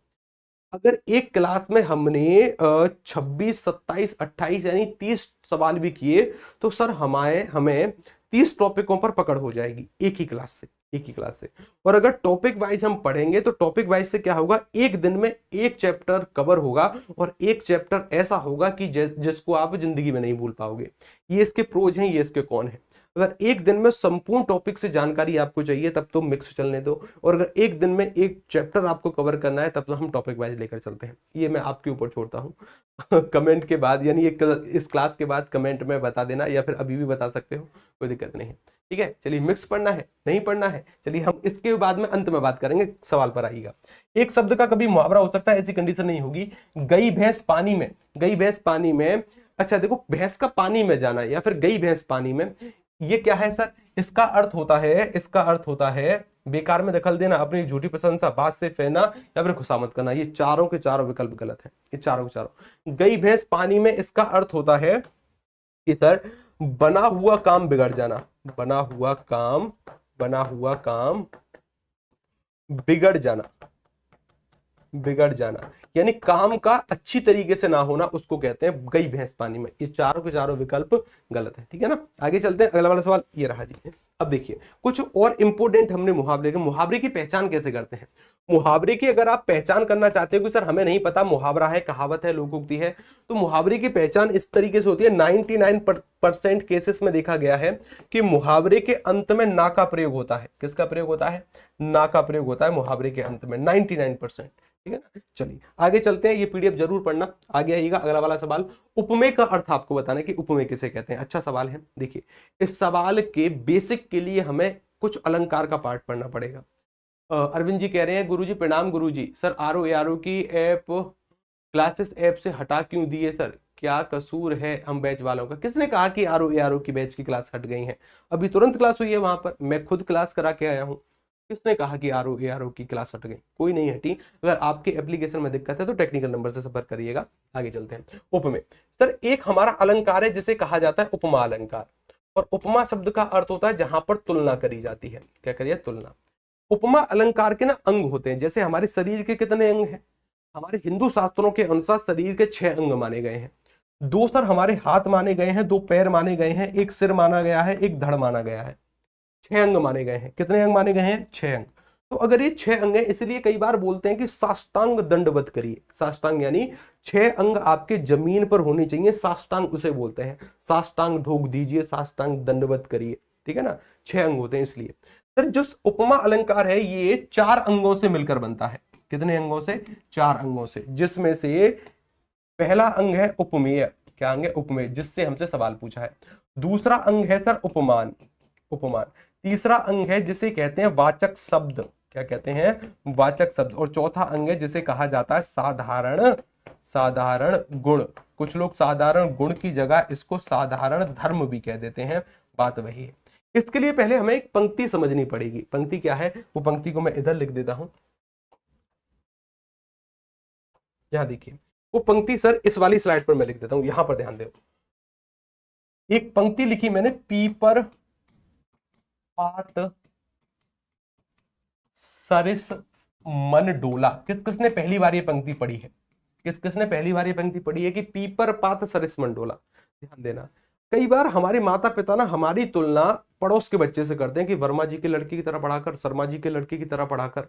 अगर एक क्लास में हमने 26, 27, 28 यानी 30 सवाल भी किए तो सर हमें 30 टॉपिकों पर पकड़ हो जाएगी एक ही क्लास से, एक ही क्लास से। और अगर टॉपिक वाइज हम पढ़ेंगे तो टॉपिक वाइज से क्या होगा, एक दिन में एक चैप्टर कवर होगा और एक चैप्टर ऐसा होगा कि जिसको आप जिंदगी में नहीं भूल पाओगे। ये इसके प्रोज हैं, ये इसके कौन है। अगर एक दिन में संपूर्ण टॉपिक से जानकारी आपको चाहिए तब तो मिक्स चलने दो, और अगर एक दिन में एक चैप्टर आपको कवर करना है तब तो हम टॉपिक वाइज लेकर चलते हैं। ये मैं आपके ऊपर छोड़ता हूँ। कमेंट के बाद, यानी इस क्लास के बाद कमेंट में बता देना, या फिर अभी भी बता सकते हो, कोई दिक्कत नहीं है। ठीक है, चलिए मिक्स पढ़ना है नहीं पढ़ना है, चलिए हम इसके बाद में अंत में बात करेंगे। सवाल पर आइएगा। एक शब्द का कभी मुहावरा हो सकता है, ऐसी कंडीशन नहीं होगी। गई भैंस पानी में, गई भैंस पानी में। अच्छा देखो, भैंस का पानी में जाना या फिर गई भैंस पानी में, ये क्या है सर, इसका अर्थ होता है बेकार में दखल देना, अपनी झूठी प्रशंसा, बात से फेरना या फिर खुशामद करना। ये चारों के चारों विकल्प गलत है, ये चारों के चारों। गई भैंस पानी में, इसका अर्थ होता है कि सर बना हुआ काम बिगड़ जाना, बना हुआ काम बिगड़ जाना, यानी काम का अच्छी तरीके से ना होना, उसको कहते हैं गई भैंस पानी में। ये चारों के चारों विकल्प गलत है, ठीक है ना। आगे चलते हैं, अगला वाला सवाल ये रहा जी। अब देखिए कुछ और इंपोर्टेंट हमने मुहावरे की पहचान कैसे करते हैं। मुहावरे की अगर आप पहचान करना चाहते हो कि सर हमें नहीं पता मुहावरा है, कहावत है, लोकोक्ति है, तो मुहावरे की पहचान इस तरीके से होती है। 99% केसेस में देखा गया है कि मुहावरे के अंत में ना का प्रयोग होता है। किसका प्रयोग होता है? ना का प्रयोग होता है मुहावरे के अंत में, 99%, ठीक है ना। चलिए आगे चलते हैं, ये पीडीएफ जरूर पढ़ना। आगे आइएगा, अगला वाला सवाल, उपमेय का अर्थ आपको बताना कि उपमेय किसे कहते हैं। अच्छा सवाल है। देखिए इस सवाल के बेसिक के लिए हमें कुछ अलंकार का पार्ट पढ़ना पड़ेगा। अरविंद जी कह रहे हैं गुरुजी प्रणाम गुरुजी, सर आरओ की ऐप क्लासेस ऐप से हटा क्यों दिए सर, क्या कसूर है हम बैच वालों का? किसने कहा कि आरओ की बैच की क्लास हट गई है? अभी तुरंत क्लास हुई है वहां पर, मैं खुद क्लास करा के आया हूं। किसने कहा कि आरओ की क्लास हट गई? कोई नहीं हटी। अगर आपके एप्लीकेशन में दिक्कत है तो टेक्निकल नंबर से संपर्क करिएगा। आगे चलते हैं। उपमेय सर एक हमारा अलंकार है जिसे कहा जाता है उपमा अलंकार, और उपमा शब्द का अर्थ होता है जहां पर तुलना करी जाती है। क्या करिए? तुलना। उपमा अलंकार के ना अंग होते हैं, जैसे हमारे शरीर के कितने अंग हैं? हमारे हिंदू शास्त्रों के अनुसार शरीर के 6 अंग माने गए हैं। 2 सर हमारे हाथ माने गए हैं, 2 पैर माने गए हैं, 1 सिर माना गया है, 1 धड़ माना गया है। 6 अंग माने गए हैं। कितने अंग माने गए हैं? 6 अंग। तो अगर ये 6 अंग है, इसलिए कई बार बोलते हैं कि साष्टांग दंडवत करिए। साष्टांग यानी 6 अंग आपके जमीन पर होने चाहिए, साष्टांग उसे बोलते हैं। साष्टांग ढोक दीजिए, साष्टांग दंडवत करिए, ठीक है ना। 6 अंग होते हैं इसलिए। सर जो उपमा अलंकार है ये 4 अंगों से मिलकर बनता है। कितने अंगों से? 4 अंगों से, जिसमें से पहला अंग है उपमेय। क्या अंग है? उपमेय, जिससे हमसे सवाल पूछा है। दूसरा अंग है सर उपमान। तीसरा अंग है जिसे कहते हैं वाचक शब्द। क्या कहते हैं? वाचक शब्द। और चौथा अंग है जिसे कहा जाता है साधारण गुण। कुछ लोग साधारण गुण की जगह इसको साधारण धर्म भी कह देते हैं, बात वही है। इसके लिए पहले हमें एक पंक्ति समझनी पड़ेगी। पंक्ति क्या है? वो पंक्ति को मैं इधर लिख देता हूं। यहां देखिए वो पंक्ति सर इस वाली स्लाइड पर मैं लिख देता हूं, यहां पर ध्यान दो। एक पंक्ति लिखी मैंने, पीपर पात सरिस मन डोला। किसने पहली बार ये पंक्ति पढ़ी है? किसने पहली बार ये पंक्ति पढ़ी है कि पीपर पात सरिस मन डोला? ध्यान देना, कई बार हमारे माता पिता ना हमारी तुलना पड़ोस के बच्चे से करते हैं कि वर्मा जी के लड़के की तरह पढ़ाकर, शर्मा जी के लड़के की तरह पढ़ाकर।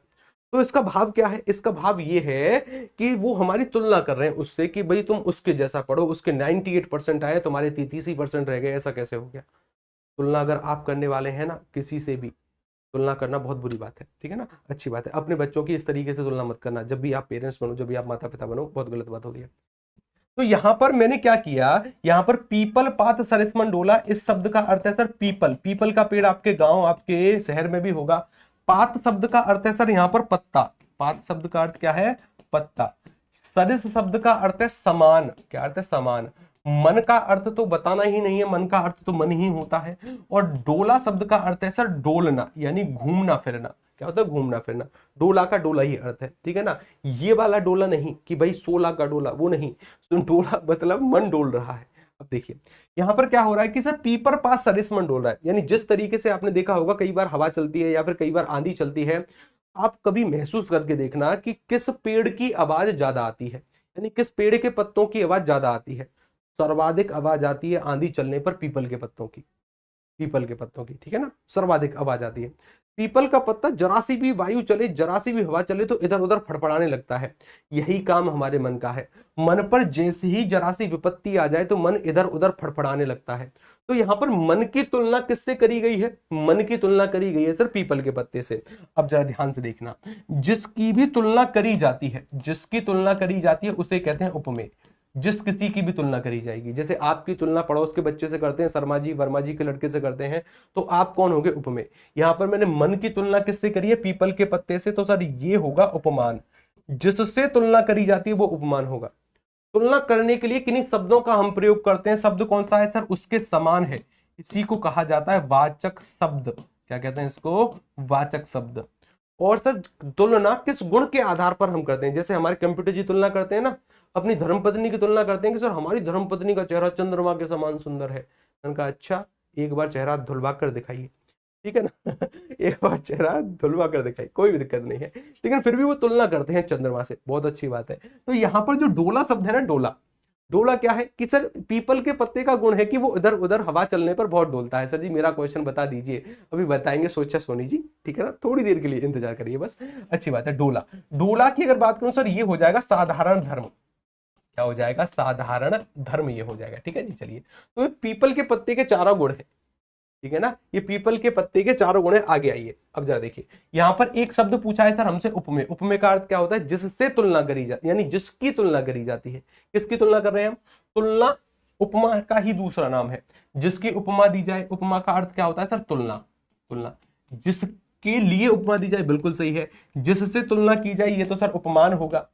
तो इसका भाव क्या है? इसका भाव ये है कि वो हमारी तुलना कर रहे हैं उससे कि भाई तुम उसके जैसा पढ़ो, उसके 98% आए, तुम्हारे 33% रह गए, ऐसा कैसे हो गया? तुलना अगर आप करने वाले हैं ना किसी से भी, तुलना करना बहुत बुरी बात है, ठीक है ना। अच्छी बात है, अपने बच्चों की इस तरीके से तुलना मत करना। जब भी आप पेरेंट्स बनो, जब भी आप माता पिता बनो, बहुत गलत बात होती है। तो यहां पर मैंने क्या किया, यहां पर पीपल पात सरिसमन डोला, इस शब्द का अर्थ है सर पीपल। पीपल का पेड़ आपके गांव, आपके शहर में भी होगा। पात शब्द का अर्थ है सर यहां पर पत्ता। पात शब्द का अर्थ क्या है? पत्ता। सरिस शब्द का अर्थ है समान। क्या अर्थ है? समान। मन का अर्थ तो बताना ही नहीं है, मन का अर्थ तो मन ही होता है। और डोला शब्द का अर्थ है सर डोलना, यानी घूमना फिरना। क्या होता है? घूमना फिरना। डोला का डोला ही अर्थ है, ठीक है ना। ये वाला डोला नहीं कि भाई 16 का डोला, वो नहीं। तो डोला मतलब मन डोल रहा है। अब देखिए यहां पर क्या हो रहा है कि सर पीपर पास सरिस मन डोल रहा है, यानी जिस तरीके से आपने देखा होगा कई बार हवा चलती है या फिर कई बार आंधी चलती है, आप कभी महसूस करके देखना कि किस पेड़ की आवाज ज्यादा आती है, यानी किस पेड़ के पत्तों की आवाज ज्यादा आती है। सर्वाधिक आवाज आती है आंधी चलने पर पीपल के पत्तों की, ठीक है ना। सर्वाधिक आवाज आती है। पीपल का पत्ता जरा सी भी वायु चले, जरा सी भी हवा चले तो इधर उधर फड़फड़ाने लगता है। यही काम हमारे मन का है। मन पर जैसे ही जरा सी विपत्ति आ जाए तो मन इधर उधर फड़फड़ाने लगता है। तो यहां पर मन की तुलना किससे करी गई है? मन की तुलना करी गई है सर पीपल के पत्ते से। अब जरा ध्यान से देखना, जिसकी भी तुलना करी जाती है, जिसकी तुलना करी जाती है उसे कहते हैं उपमेय। जिस किसी की भी तुलना करी जाएगी, जैसे आपकी तुलना पड़ोस के बच्चे से करते हैं, शर्मा जी वर्मा जी के लड़के से करते हैं, तो आप कौन होंगे? उपमेय। यहां पर मैंने मन की तुलना किससे करी है? पीपल के पत्ते से, तो सर ये होगा उपमान। जिससे तुलना करी जाती है वो उपमान होगा। तुलना करने के लिए किन्हीं शब्दों का हम प्रयोग करते हैं। शब्द कौन सा है सर? उसके समान है, इसी को कहा जाता है वाचक शब्द। क्या कहते हैं इसको? वाचक शब्द। और सर तुलना किस गुण के आधार पर हम करते हैं? जैसे हमारे कंप्यूटर जी तुलना करते हैं ना, अपनी धर्मपत्नी की तुलना करते हैं कि सर हमारी धर्मपत्नी का चेहरा चंद्रमा के समान सुंदर है। मैंने कहा अच्छा, एक बार चेहरा धुलवा कर दिखाइए, ठीक है ना एक बार चेहरा धुलवा कर दिखाइए, कोई भी दिक्कत नहीं है, लेकिन फिर भी वो तुलना करते हैं चंद्रमा से, बहुत अच्छी बात है। तो यहाँ पर जो डोला शब्द है ना, डोला, डोला क्या है कि सर पीपल के पत्ते का गुण है कि वो इधर उधर हवा चलने पर बहुत डोलता है। सर जी मेरा क्वेश्चन बता दीजिए, अभी बताएंगे सोचा सोनी जी, ठीक है ना, थोड़ी देर के लिए इंतजार करिए बस, अच्छी बात है। डोला, डोला की अगर बात करूं सर, ये हो जाएगा साधारण धर्म। क्या हो जाएगा? साधारण धर्म, ये हो जाएगा, ठीक है जी। चलिए, तो पीपल के पत्ते के चारों गुण है, ठीक है ना, ये पीपल के पत्ते के चारों गुण है। आगे आइए, अब जरा देखिए, यहां पर एक शब्द पूछा है सर हमसे, उपमेय। उपमेय का अर्थ क्या होता है? जिससे तुलना करी जाती, यानी जिसकी तुलना करी जाती है। किसकी तुलना कर रहे हैं हम? तुलना उपमा का ही दूसरा नाम है। जिसकी उपमा दी जाए, उपमा का अर्थ क्या होता है सर? तुलना। तुलना, जिसके लिए उपमा दी जाए, बिल्कुल सही है। जिससे तुलना की जाए, ये तो सर उपमान होगा,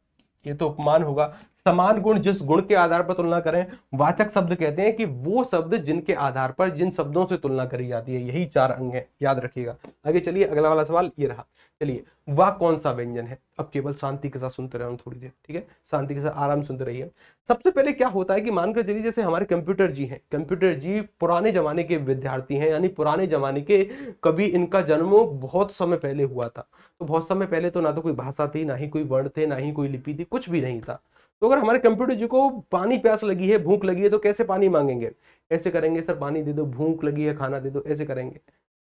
ये तो उपमान होगा। समान गुण, जिस गुण के आधार पर तुलना करें, वाचक शब्द कहते हैं कि वो शब्द जिनके आधार पर जिन शब्दों से तुलना करी जाती है। यही चार अंग हैं, याद रखिएगा। आगे चलिए, अगला वाला सवाल ये रहा। चलिए, वह कौन सा व्यंजन है? अब केवल शांति के साथ सुनते रहो थोड़ी देर, ठीक है, शांति के साथ आराम सुनते रहिए। सबसे पहले क्या होता है कि मानकर चलिए जैसे हमारे कंप्यूटर जी हैं, कंप्यूटर जी पुराने जमाने के विद्यार्थी हैं, यानी पुराने जमाने के, कभी इनका जन्म बहुत समय पहले हुआ था। तो बहुत समय पहले तो ना तो कोई भाषा थी, ना ही कोई वर्ण थे, ना ही कोई लिपि थी, कुछ भी नहीं था। तो अगर हमारे कंप्यूटर जी को पानी प्यास लगी है, भूख लगी है, तो कैसे पानी मांगेंगे? ऐसे करेंगे, सर पानी दे दो, भूख लगी है खाना दे दो, ऐसे करेंगे।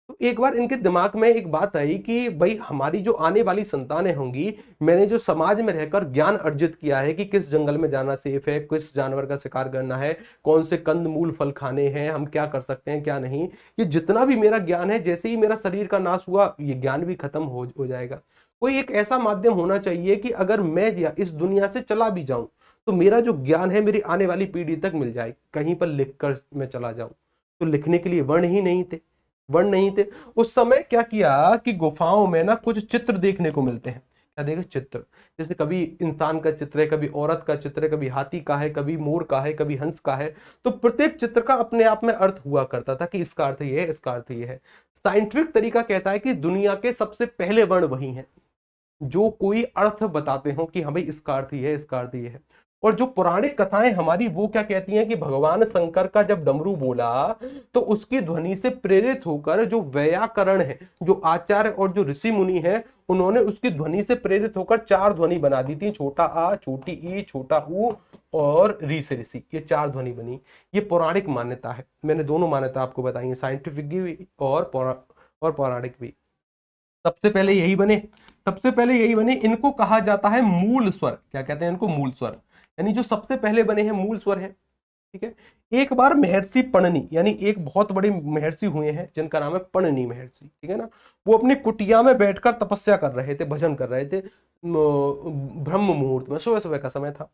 तो एक बार इनके दिमाग में एक बात आई कि भाई हमारी जो आने वाली संतानें होंगी, मैंने जो समाज में रहकर ज्ञान अर्जित किया है कि किस जंगल में जाना सेफ है, किस जानवर का शिकार करना है, कौन से कंद मूल फल खाने हैं, हम क्या कर सकते हैं क्या नहीं, ये जितना भी मेरा ज्ञान है, जैसे ही मेरा शरीर का नाश हुआ ये ज्ञान भी खत्म हो जाएगा। कोई एक ऐसा माध्यम होना चाहिए कि अगर मैं इस दुनिया से चला भी जाऊं तो मेरा जो ज्ञान है मेरी आने वाली पीढ़ी तक मिल जाए, कहीं पर लिखकर मैं चला जाऊं। तो लिखने के लिए वर्ण ही नहीं थे, वर्ण नहीं थे। उस समय क्या किया कि गुफाओं में ना कुछ चित्र देखने को मिलते हैं। क्या देखे? चित्र। जैसे कभी इंसान का चित्र है, कभी औरत का चित्र है, कभी हाथी का है, कभी मोर का है, कभी हंस का है। तो प्रत्येक चित्र का अपने आप में अर्थ हुआ करता था कि इसका अर्थ ये है, इसका अर्थ ये है। साइंटिफिक तरीका कहता है कि दुनिया के सबसे पहले वर्ण वही हैं जो कोई अर्थ बताते हो कि हाँ भाई इसका अर्थ ये है, इसका अर्थ ये है। और जो पौराणिक कथाएं हमारी वो क्या कहती हैं कि भगवान शंकर का जब डमरू बोला तो उसकी ध्वनि से प्रेरित होकर जो वैयाकरण है, जो आचार्य और जो ऋषि मुनि है, उन्होंने उसकी ध्वनि से प्रेरित होकर चार ध्वनि बना दी थी, छोटा आ, छोटी ई, छोटा ऊ और री से ऋषि, ये चार ध्वनि बनी। ये पौराणिक मान्यता है, मैंने दोनों मान्यता आपको बताई है, साइंटिफिक भी और पौराणिक भी। सबसे पहले यही बने, सबसे पहले यही बने। इनको कहा जाता है मूल स्वर। क्या कहते हैं इनको? मूल स्वर, यानी जो सबसे पहले बने हैं मूल स्वर है, ठीक है। एक बार महर्षि पणनी, यानी एक बहुत बड़े महर्षि हुए हैं जिनका नाम है पणनी महर्षि, ठीक है ना, वो अपनी कुटिया में बैठकर तपस्या कर रहे थे, भजन कर रहे थे, ब्रह्म मुहूर्त में, सुबह सुबह का समय था।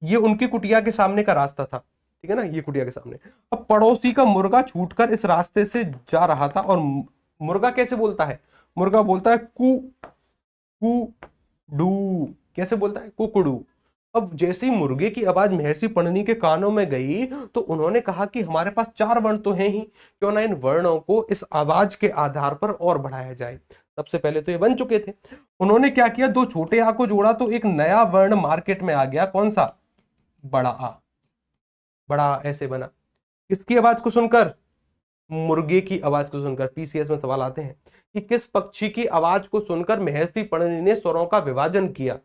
ये उनकी कुटिया के सामने का रास्ता था, ठीक है ना, ये कुटिया के सामने। अब पड़ोसी का मुर्गा छूटकर इस रास्ते से जा रहा था। और मुर्गा कैसे बोलता है? मुर्गा बोलता है कु कु डू। कैसे बोलता है? कुकड़ू। अब जैसे ही मुर्गे की आवाज महर्षि पणनी के कानों में गई तो उन्होंने कहा कि हमारे पास चार वर्ण तो हैं ही, क्यों ना इन वर्णों को इस आवाज के आधार पर और बढ़ाया जाए। सबसे पहले तो ये बन चुके थे। उन्होंने क्या किया? दो छोटे आ को जोड़ा तो एक नया वर्ण मार्केट में आ गया। कौन सा? बड़ा आ। बड़ा आ ऐसे बना। किसकी आवाज को सुनकर? मुर्गे की आवाज को सुनकर। पीसीएस में सवाल आते हैं कि किस पक्षी की आवाज को सुनकर महर्षि पणनी ने स्वरों का विभाजन किया?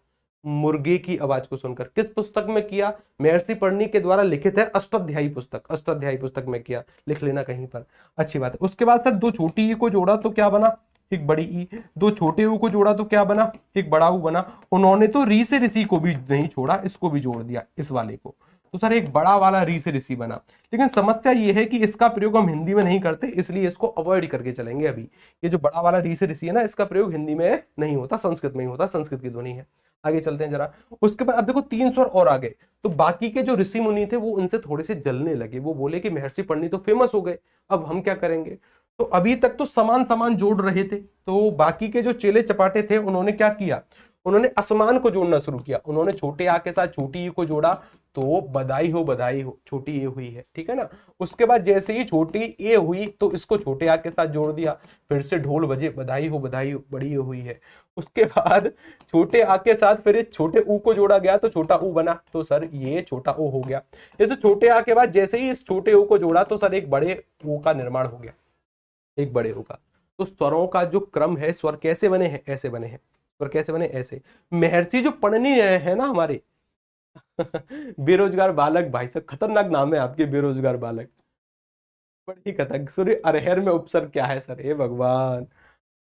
मुर्गे की आवाज को सुनकर। किस पुस्तक में किया? महर्षि पणनी के द्वारा लिखित है अष्टाध्यायी पुस्तक, अष्टाध्यायी पुस्तक में किया, लिख लेना कहीं पर, अच्छी बात है। उसके बाद सर दो छोटी ई को जोड़ा तो क्या बना? एक बड़ी ई। दो छोटे ऊ को जोड़ा तो क्या बना? एक बड़ा ऊ बना। उन्होंने तो री से ऋषि को भी नहीं छोड़ा, इसको भी जोड़ दिया, इस वाले को, तो सर एक बड़ा वाला री से ऋषि बना। लेकिन समस्या ये है कि इसका प्रयोग हम हिंदी में नहीं करते, इसलिए इसको अवॉइड करके चलेंगे अभी। ये जो बड़ा वाला री से ऋषि है ना, इसका प्रयोग हिंदी में नहीं होता, संस्कृत में ही होता, संस्कृत की ध्वनि है। आगे चलते हैं जरा। उसके बाद अब देखो तीन स्वर और आ गए, तो बाकी के जो ऋषि मुनि थे वो उनसे थोड़े से जलने लगे। वो बोले कि महर्षि पणनी तो फेमस हो गए, अब हम क्या करेंगे? तो अभी तक तो समान समान जोड़ रहे थे, तो बाकी के जो चेले चपाटे थे उन्होंने क्या किया? उन्होंने असमान को जोड़ना शुरू किया, उन्होंने छोटे आ के साथ छोटी ई को जोड़ा तो बधाई हो छोटी ए हुई है, ठीक है ना। उसके बाद जैसे ही छोटी ए हुई तो इसको छोटे आ के साथ जोड़ दिया, फिर से ढोल बजे बधाई हो बड़ी ए हुई है। उसके बाद छोटे आ के साथ फिर छोटे ऊ को जोड़ा गया तो छोटा ऊ बना, तो सर ये छोटा ओ हो गया। जैसे छोटे आ के बाद जैसे ही इस छोटे ओ को जोड़ा तो सर एक बड़े ओ का निर्माण हो गया, एक बड़े ओ का। तो स्वरों का जो क्रम है, स्वर कैसे बने हैं, ऐसे बने हैं। स्वर कैसे बने, ऐसे। महर्षि जो पढ़नी है ना हमारे बेरोजगार बालक, भाई साहब खतरनाक नाम है आपके, बेरोजगार बालक। बड़ी खतरनाक। सूर्य अरहर में उपसर्ग क्या है सर, हे भगवान।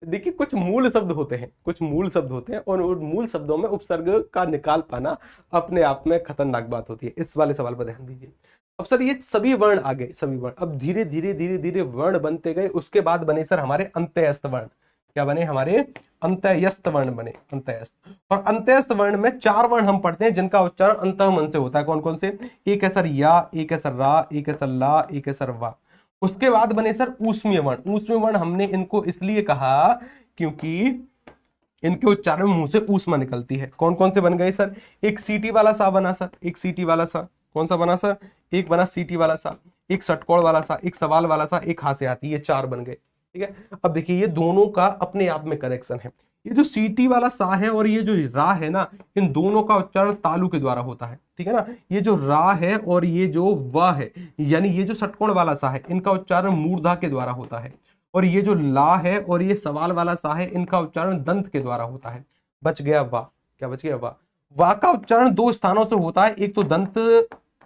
देखिए कुछ मूल शब्द होते हैं, कुछ मूल शब्द होते हैं, और उन मूल शब्दों में उपसर्ग का निकाल पाना अपने आप में खतरनाक बात होती है। इस वाले सवाल पर ध्यान दीजिए। अब सर ये सभी वर्ण आ गए, सभी वर्ण। अब धीरे धीरे धीरे धीरे वर्ण बनते गए, उसके बाद बने सर हमारे अंत्यस्थ वर्ण। क्या बने, हमारे अंत्यस्थ वर्ण बने, अंत्यस्थ। और अंत्यस्थ वर्ण में 4 वर्ण हम पढ़ते हैं जिनका उच्चारण अंतः मन से होता है। कौन कौन से, एक है सर या, एक है सर रा, एक है सर ला, एक है सर वा। उसके बाद बने सर ऊष्मीय वर्ण। ऊष्मीय वर्ण हमने इनको इसलिए कहा क्योंकि इनके उच्चारण में मुंह से ऊष्मा निकलती है। कौन कौन से बन गए सर, एक सीटी वाला सा बना सर, एक सीटी वाला सा। कौन सा बना सर, एक बना सीटी वाला सा, एक षटकोण वाला सा, एक सवाल वाला सा, एक हाथ से आती, ये 4 बन गए, ठीक है। अब देखिए ये दोनों का अपने आप में करेक्शन है। ये जो सीटी वाला सा है और ये जो रा है ना, इन दोनों का उच्चारण तालु के द्वारा होता है, ठीक है ना। ये जो रा है और ये जो वा है, यानी ये जो षटकोण वाला सा है, इनका उच्चारण मूर्धा के द्वारा होता है। और ये जो ला है और ये सवाल वाला सा है, इनका उच्चारण दंत के द्वारा होता है। बच गया वा, क्या बच गया, वा। वा का उच्चारण 2 स्थानों से होता है, एक तो दंत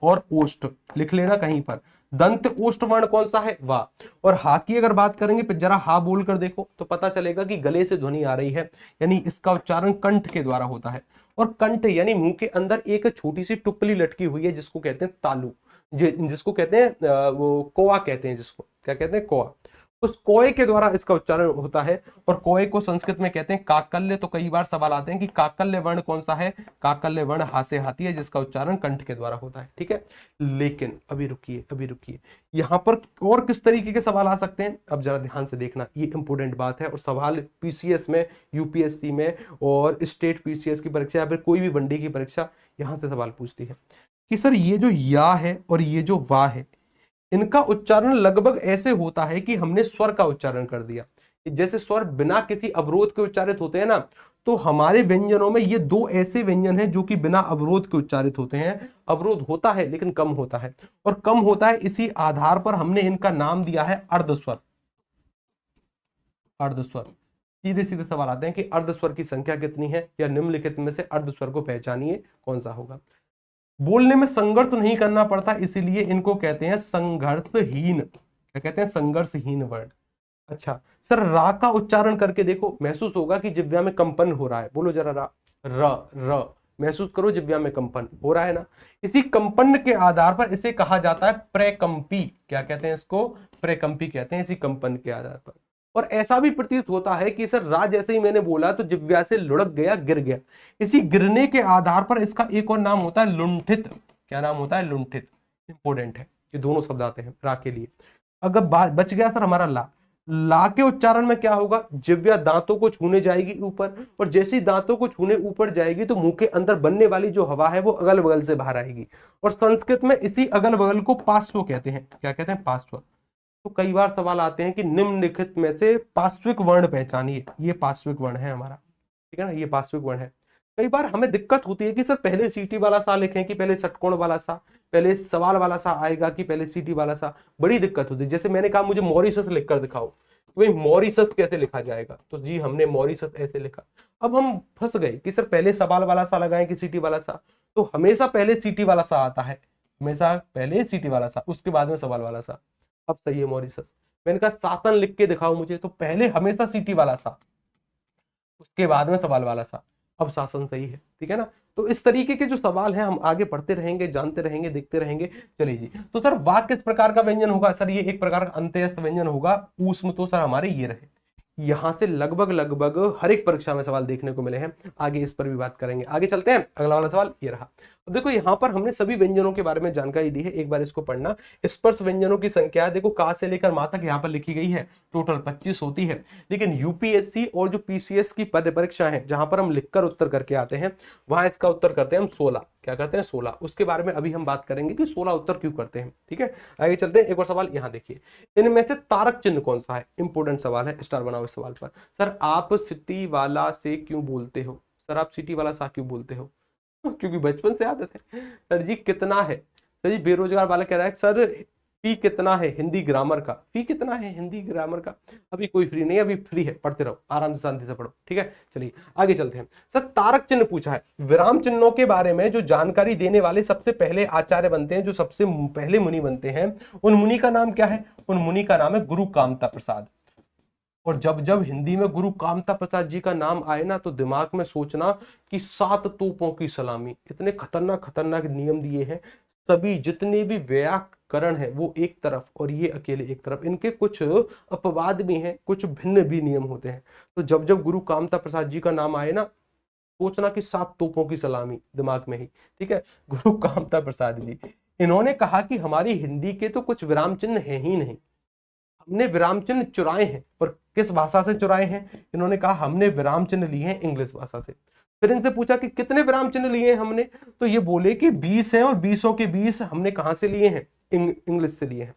और ओष्ठ, लिख लेना कहीं पर। दंत ओष्ठ वर्ण कौन सा है, वा। और हा की अगर बात करेंगे, फिर जरा हा बोल कर देखो तो पता चलेगा कि गले से ध्वनि आ रही है, यानी इसका उच्चारण कंठ के द्वारा होता है। और कंठ यानी मुंह के अंदर एक छोटी सी टुप्पली लटकी हुई है जिसको कहते हैं तालु, जिसको कहते हैं वो कोआ कहते हैं, जिसको क्या कहते हैं, कोआ। उस कोए के द्वारा इसका उच्चारण होता है। और कोए को संस्कृत में कहते हैं काकल्य। तो कई बार सवाल आते हैं कि काकल्य वर्ण कौन सा है, काकल्य वर्ण हा से हाथी है जिसका उच्चारण कंठ के द्वारा होता है, ठीक है। लेकिन अभी रुकिए, यहां पर और किस तरीके के सवाल आ सकते हैं, अब जरा ध्यान से देखना, ये इंपोर्टेंट बात है। और सवाल पीसीएस में, यूपीएससी में और स्टेट पीसीएस की परीक्षा या फिर कोई भी वनडे की परीक्षा यहां से सवाल पूछती है कि सर ये जो या है और ये जो वा है, इनका उच्चारण लगभग ऐसे होता है कि हमने स्वर का उच्चारण कर दिया। जैसे स्वर बिना किसी अवरोध के उच्चारित होते हैं ना, तो हमारे व्यंजनों में ये 2 ऐसे व्यंजन हैं जो कि बिना अवरोध के उच्चारित होते हैं। अवरोध होता है लेकिन कम होता है, और कम होता है इसी आधार पर हमने इनका नाम दिया है अर्धस्वर। अर्धस्वर, सीधे सीधे सवाल आते हैं कि अर्धस्वर की संख्या कितनी है, या निम्नलिखित में से अर्धस्वर को पहचानिए कौन सा होगा। बोलने में संघर्ष नहीं करना पड़ता, इसीलिए इनको कहते हैं संघर्षहीन। क्या कहते हैं, संघर्षहीन वर्ण। अच्छा सर, रा का उच्चारण करके देखो, महसूस होगा कि जिह्वा में कंपन हो रहा है। बोलो जरा रा, र महसूस करो, जिह्वा में कंपन हो रहा है ना। इसी कंपन के आधार पर इसे कहा जाता है प्रकंपी। क्या कहते हैं इसको, प्रकंपी कहते हैं इसी कंपन के आधार पर। और ऐसा भी प्रतीत होता है कि सर रा जैसे ही मैंने बोला तो जिह्वा से लुढ़क गया, गिर गया। इसी गिरने के आधार पर इसका एक और नाम होता है लुंठित। क्या नाम होता है, लुंठित। इंपोर्टेंट है, ये दोनों शब्द आते हैं रा के लिए। अगर बच गया सर हमारा ला। ला के उच्चारण में क्या होगा, जिह्वा दांतों को छूने जाएगी ऊपर, और जैसे ही दांतों को छूने ऊपर जाएगी तो मुंह के अंदर बनने वाली जो हवा है वो अगल बगल से बाहर आएगी। और संस्कृत में इसी अगल बगल को पार्श्व कहते हैं। क्या कहते हैं, पार्श्व। तो कई बार सवाल आते हैं कि निम्नलिखित में से पार्श्विक वर्ण पहचानिए। ये पार्श्विक वर्ण है हमारा, ठीक है ना, ये पार्श्विक वर्ण है। कई बार हमें दिक्कत होती है कि सर पहले सीटी वाला सा लिखें कि पहले षटकोण वाला सा, पहले सवाल वाला सा आएगा कि पहले सीटी वाला सा। बड़ी दिक्कत होती है। जैसे मैंने कहा मुझे मॉरिशस लिखकर दिखाओ, तो भाई मॉरिशस कैसे लिखा जाएगा, तो जी हमने मॉरिशस ऐसे लिखा। अब हम फंस गए कि सर पहले सवाल वाला सा लगाएं कि सीटी वाला सा। तो हमेशा पहले सीटी वाला सा आता है, हमेशा पहले सीटी वाला सा, उसके बाद में सवाल वाला सा। अब सही है मॉरिशस। मैंने कहा शासन लिख के दिखाओ मुझे, तो पहले हमेशा सीटी वाला सा, उसके बाद में सवाल वाला सा। अब शासन सही है, ठीक है ना। तो इस तरीके के जो सवाल हैं हम आगे पढ़ते रहेंगे, जानते रहेंगे, देखते रहेंगे। चलिए जी, तो सर वाक किस प्रकार का व्यंजन होगा, सर ये एक प्रकार का अंत्यस्थ व्यंजन होगा। ऊष्म तो सर हमारे ये रहे। यहां से लगभग हर एक परीक्षा में सवाल देखने को मिले हैं। आगे इस पर भी बात करेंगे। आगे चलते हैं, अगला वाला सवाल ये रहा। अब देखो यहाँ पर हमने सभी व्यंजनों के बारे में जानकारी दी है, एक बार इसको पढ़ना। स्पर्श व्यंजनों की संख्या देखो का से लेकर मां तक यहाँ पर लिखी गई है, टोटल 25 होती है। लेकिन यूपीएससी और जो पीसीएस की परीक्षा है जहां पर हम लिखकर उत्तर करके आते हैं, वहां इसका उत्तर करते हैं हम 16। क्या करते हैं? 16। उसके बारे में अभी हम बात करेंगे कि 16 उत्तर क्यों करते हैं। ठीक है, आगे चलते हैं। एक और सवाल यहाँ देखिए, इनमें से तारक चिन्ह कौन सा है? इंपोर्टेंट सवाल है, स्टार बनाओ इस सवाल पर। सर आप सिटी वाला से क्यों बोलते हो? सर आप सिटी वाला सा क्यों बोलते हो? क्योंकि बचपन से आदत है। सर जी कितना है? सर जी बेरोजगार वाला कह रहा है सर फी कितना है हिंदी ग्रामर का? फी कितना है हिंदी ग्रामर का? अभी कोई फ्री नहीं, अभी फ्री है, पढ़ते रहो, आराम से शांति से पढ़ो। ठीक है, चलिए आगे चलते हैं। सर तारक चिन्ह पूछा है, विराम चिन्हों के बारे में जो जानकारी देने वाले सबसे पहले आचार्य बनते हैं, जो सबसे पहले मुनि बनते हैं, उन मुनि का नाम क्या है? उन मुनि का नाम है गुरु कामता प्रसाद। और जब जब हिंदी में गुरु कामता प्रसाद जी का नाम आए ना, तो दिमाग में सोचना कि 7 तोपों की सलामी। इतने खतरनाक खतरनाक नियम दिए हैं, सभी जितने भी व्याकरण है वो एक तरफ और ये अकेले एक तरफ। इनके कुछ अपवाद भी हैं, कुछ भिन्न भी नियम होते हैं। तो जब जब गुरु कामता प्रसाद जी का नाम आए ना, सोचना कि 7 तोपों की सलामी दिमाग में ही। ठीक है, गुरु कामता प्रसाद जी, इन्होंने कहा कि हमारी हिंदी के तो कुछ विराम चिन्ह है ही नहीं, हमने विराम चिन्ह चुराए हैं। और किस भाषा से चुराए हैं? इन्होंने कहा हमने विराम चिन्ह लिए हैं इंग्लिश भाषा से। फिर इनसे पूछा कि कितने विराम चिन्ह लिए हैं हमने, तो ये बोले कि 20 हैं, और 20 के 20 हमने कहां से लिए हैं? इंग्लिश से लिए हैं।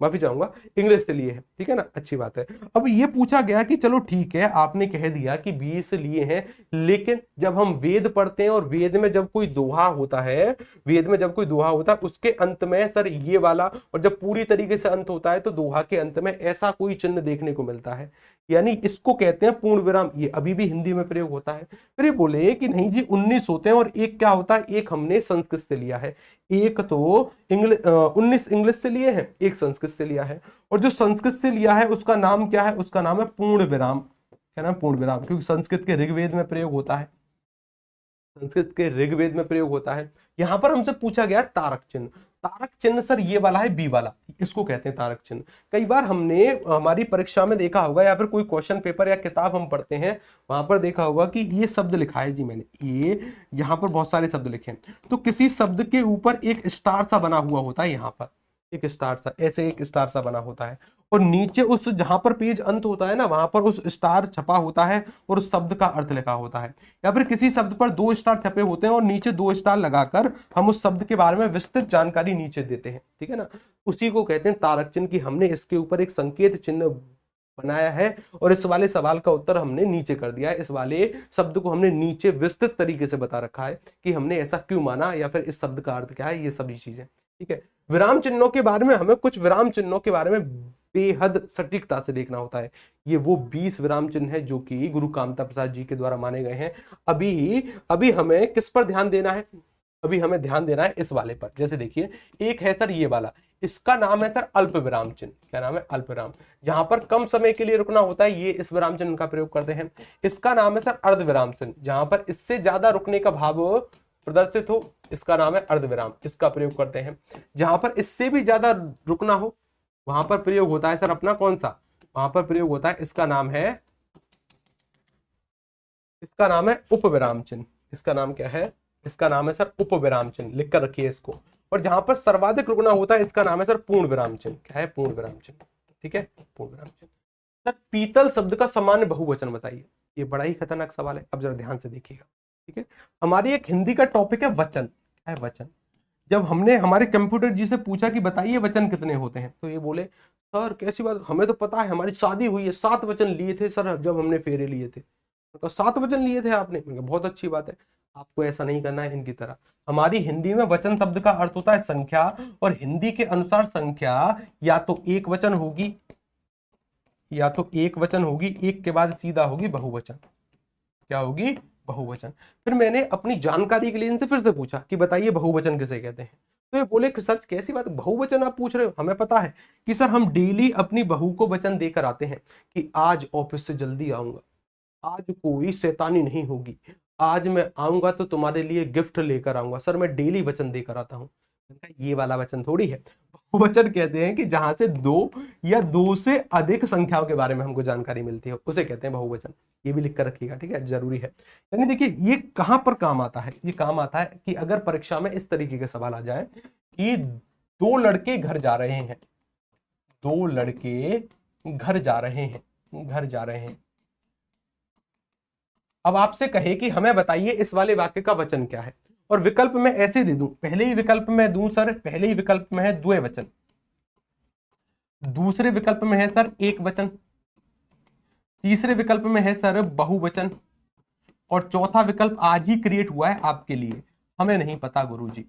माफी चाहूंगा, इंग्लिश से लिए हैं। ठीक है ना, अच्छी बात है। अब ये पूछा गया कि चलो ठीक है, आपने कह दिया कि 20 लिए हैं, लेकिन जब हम वेद पढ़ते हैं और वेद में जब कोई दोहा होता है, वेद में जब कोई दोहा होता है उसके अंत में सर ये वाला, और जब पूरी तरीके से अंत होता है तो दोहा के अंत में ऐसा कोई चिन्ह देखने को मिलता है, यानी इसको कहते हैं पूर्ण विराम। ये अभी भी हिंदी में प्रयोग होता है। फिर ये बोले कि नहीं जी 19 होते हैं, और एक क्या होता है? एक हमने संस्कृत से लिया है, एक तो 19 इंग्लिश से लिए हैं, एक संस्कृत से लिया है। और जो संस्कृत से लिया है उसका नाम क्या है? उसका नाम है पूर्ण विराम। क्या नाम? पूर्ण विराम, क्योंकि संस्कृत के ऋग्वेद में प्रयोग होता है, संस्कृत के ऋग्वेद में प्रयोग होता है। यहां पर हमसे पूछा गया तारक चिन्ह। तारक चिन्ह सर ये वाला है, बी वाला, इसको कहते हैं तारक चिन्ह। कई बार हमने हमारी परीक्षा में देखा होगा, या फिर कोई क्वेश्चन पेपर या किताब हम पढ़ते हैं, वहां पर देखा होगा कि ये शब्द लिखा है जी मैंने, ये यहाँ पर बहुत सारे शब्द लिखे हैं, तो किसी शब्द के ऊपर एक स्टार सा बना हुआ होता है, यहाँ पर एक स्टार सा, ऐसे एक स्टार सा बना होता है, और नीचे उस जहां पर पेज अंत होता है ना, वहां पर उस स्टार छपा होता है और उस शब्द का अर्थ लिखा होता है। या फिर किसी शब्द पर 2 स्टार छपे होते हैं और नीचे 2 स्टार लगाकर हम उस शब्द के बारे में विस्तृत जानकारी नीचे देते हैं। ठीक है ना, उसी को कहते हैं तारक चिन्ह, की हमने इसके ऊपर एक संकेत चिन्ह बनाया है और इस वाले सवाल का उत्तर हमने नीचे कर दिया है। इस वाले शब्द को हमने नीचे विस्तृत तरीके से बता रखा है कि हमने ऐसा क्यों माना, या फिर इस शब्द का अर्थ क्या है, ये सभी चीजें। ठीक है, विराम चिन्हों के बारे में हमें कुछ विराम चिन्हों के बारे में बेहद सटीकता से देखना होता है। ये वो 20 विराम चिन्ह है जो कि गुरु कामता प्रसाद जी के द्वारा माने गए हैं। अभी हमें किस पर ध्यान देना है? अभी हमें ध्यान देना है इस वाले पर। जैसे देखिए, एक है सर ये वाला, इसका नाम है सर अल्प विराम चिन्ह। क्या नाम है? अल्प विराम, जहां पर कम समय के लिए रुकना होता है, ये इस विराम चिन्ह का प्रयोग करते हैं। इसका नाम है सर अर्ध विराम चिन्ह, जहां पर इससे ज्यादा रुकने का भाव प्रदर्शित हो, इसका नाम है अर्ध विराम, इसका प्रयोग करते हैं। जहां पर इससे भी ज्यादा रुकना हो, वहां पर प्रयोग होता है सर अपना कौन सा? वहां पर प्रयोग होता है, इसका नाम है उपविराम चिन्ह। इसका नाम क्या है? इसका नाम है सर उपविराम चिन्ह, लिख कर रखिए इसको। और जहां पर सर्वाधिक रुकना होता है, इसका नाम है सर पूर्ण विराम चिन्ह। क्या है? पूर्ण विराम चिन्ह। ठीक है, पूर्ण विराम चिन्ह। सर पीतल शब्द का सामान्य बहुवचन बताइए। ये बड़ा ही खतरनाक सवाल है, अब जरा ध्यान से देखिएगा। ठीक है, हमारी एक हिंदी का टॉपिक है वचन। क्या है? वचन। जब हमने हमारे कंप्यूटर जी से पूछा कि बताइए वचन कितने होते हैं, तो ये बोले सर कैसी बात, हमें तो पता है, हमारी शादी हुई है, 7 वचन लिए थे सर जब हमने फेरे लिए थे। तो 7 वचन लिए थे आपने? बहुत अच्छी बात है, आपको ऐसा नहीं करना है इनकी तरह। हमारी हिंदी में वचन शब्द का अर्थ होता है संख्या, और हिंदी के अनुसार संख्या या तो एक वचन होगी, या तो एक वचन होगी, एक के बाद सीधा होगी बहुवचन। क्या होगी? बहुवचन। फिर मैंने अपनी जानकारी के लिए इनसे फिर से पूछा कि बताइए बहुवचन किसे कहते हैं। तो ये बोले कि सर कैसी बात, बहुवचन आप पूछ रहे हो? हमें पता है कि सर हम डेली अपनी बहू को वचन देकर आते हैं कि आज ऑफिस से जल्दी आऊंगा, आज कोई शैतानी नहीं होगी, आज मैं आऊंगा तो तुम्हारे लिए गिफ्ट लेकर आऊंगा। सर मैं डेली वचन देकर आता हूं। ये वाला वचन थोड़ी है। बहुवचन कहते हैं कि जहां से दो या दो से अधिक संख्याओं के बारे में हमको जानकारी मिलती है, उसे कहते हैं बहुवचन। ये भी लिख कर रखिएगा, ठीक है, जरूरी है। यानी देखिए ये कहां पर काम आता है, ये काम आता है कि अगर परीक्षा में इस तरीके के सवाल आ जाए कि दो लड़के घर जा रहे हैं, दो लड़के घर जा रहे हैं, घर जा रहे हैं। अब आपसे कहे कि हमें बताइए इस वाले वाक्य का वचन क्या है, और विकल्प में ऐसे दे दूं, पहले ही विकल्प में दूं सर, पहले ही विकल्प में है द्वयवचन, दूसरे विकल्प में है सर एक वचन, तीसरे विकल्प में है सर बहुवचन, और चौथा विकल्प आज ही क्रिएट हुआ है आपके लिए, हमें नहीं पता गुरुजी,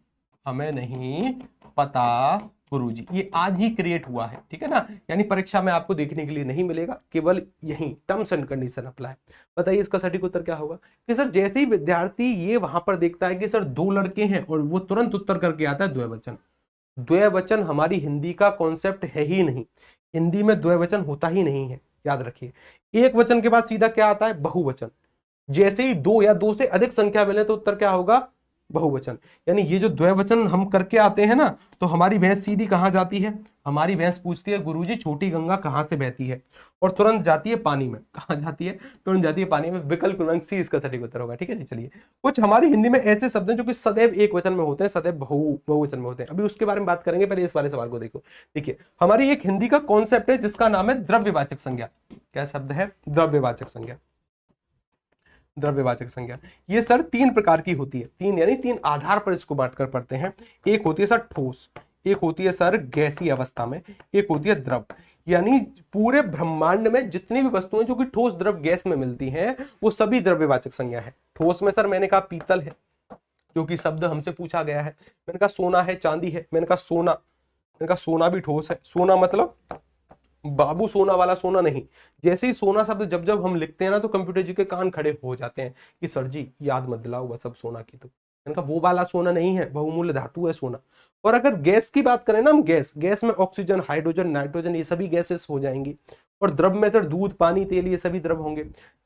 हमें नहीं पता गुरुजी, ये आज ही क्रिएट हुआ है, ठीक है ना। यानी परीक्षा में आपको देखने के लिए नहीं मिलेगा, केवल यही टर्म्स एंड कंडीशन अप्लाई। बताइए इसका सटीक उत्तर क्या होगा कि सर जैसे ही विद्यार्थी ये वहां पर देखता है कि सर दो लड़के हैं, और वो तुरंत उत्तर करके आता है द्वयवचन। द्वयवचन हमारी हिंदी का कॉन्सेप्ट है ही नहीं, हिंदी में द्वयवचन होता ही नहीं है, याद रखिए। एक वचन के बाद सीधा क्या आता है, बहुवचन। जैसे ही दो या दो से अधिक संख्या मिले तो उत्तर क्या होगा, बहुवचन। यानी ये जो द्वयवचन हम करके आते हैं ना, तो हमारी भैंस सीधी कहां जाती है, हमारी भैंस पूछती है गुरुजी छोटी गंगा कहां से बहती है, और तुरंत जाती है पानी में। कहां जाती है, तुरंत जाती है पानी में। विकल्प क्रमांक सी इसका सटीक उत्तर होगा, ठीक है जी। चलिए, कुछ हमारी हिंदी में ऐसे शब्द हैं जो कि सदैव एक वचन में होते हैं, सदैव बहुवचन में होते हैं, अभी उसके बारे में बात करेंगे। पहले इस वाले सवाल को देखो। देखिए हमारी एक हिंदी का कॉन्सेप्ट है जिसका नाम है द्रव्यवाचक संज्ञा। क्या शब्द है, द्रव्यवाचक संज्ञा। द्रव्यवाचक संज्ञा ये सर तीन प्रकार की होती है, तीन यानी तीन आधार पर इसको बांटकर पढ़ते हैं। एक होती है सर ठोस, एक होती है सर गैसीय अवस्था में, एक होती है द्रव। यानी पूरे ब्रह्मांड में जितनी भी वस्तुएं जो कि ठोस द्रव गैस में मिलती हैं वो सभी द्रव्यवाचक संज्ञा है। ठोस में सर मैंने कहा पीतल है, क्योंकि शब्द हमसे पूछा गया है। मैंने कहा सोना है, चांदी है, मैंने कहा सोना, मैंने कहा सोना भी ठोस है। सोना मतलब बाबू सोना वाला सोना नहीं। जैसे ही सोना शब्द जब जब हम लिखते हैं ना, तो कंप्यूटर जी के कान खड़े हो जाते हैं कि सर जी याद मत दिलाओ वह सब सोना की। तो मैंने कहा वो वाला सोना नहीं है, बहुमूल्य धातु है सोना। और अगर गैस की बात करें ना हम, गैस में ऑक्सीजन, हाइड्रोजन, नाइट्रोजन ये सभी गैसेस हो जाएंगी। और द्रव में सर दूध, पानी, तेल ये सभी द्रव होंगे।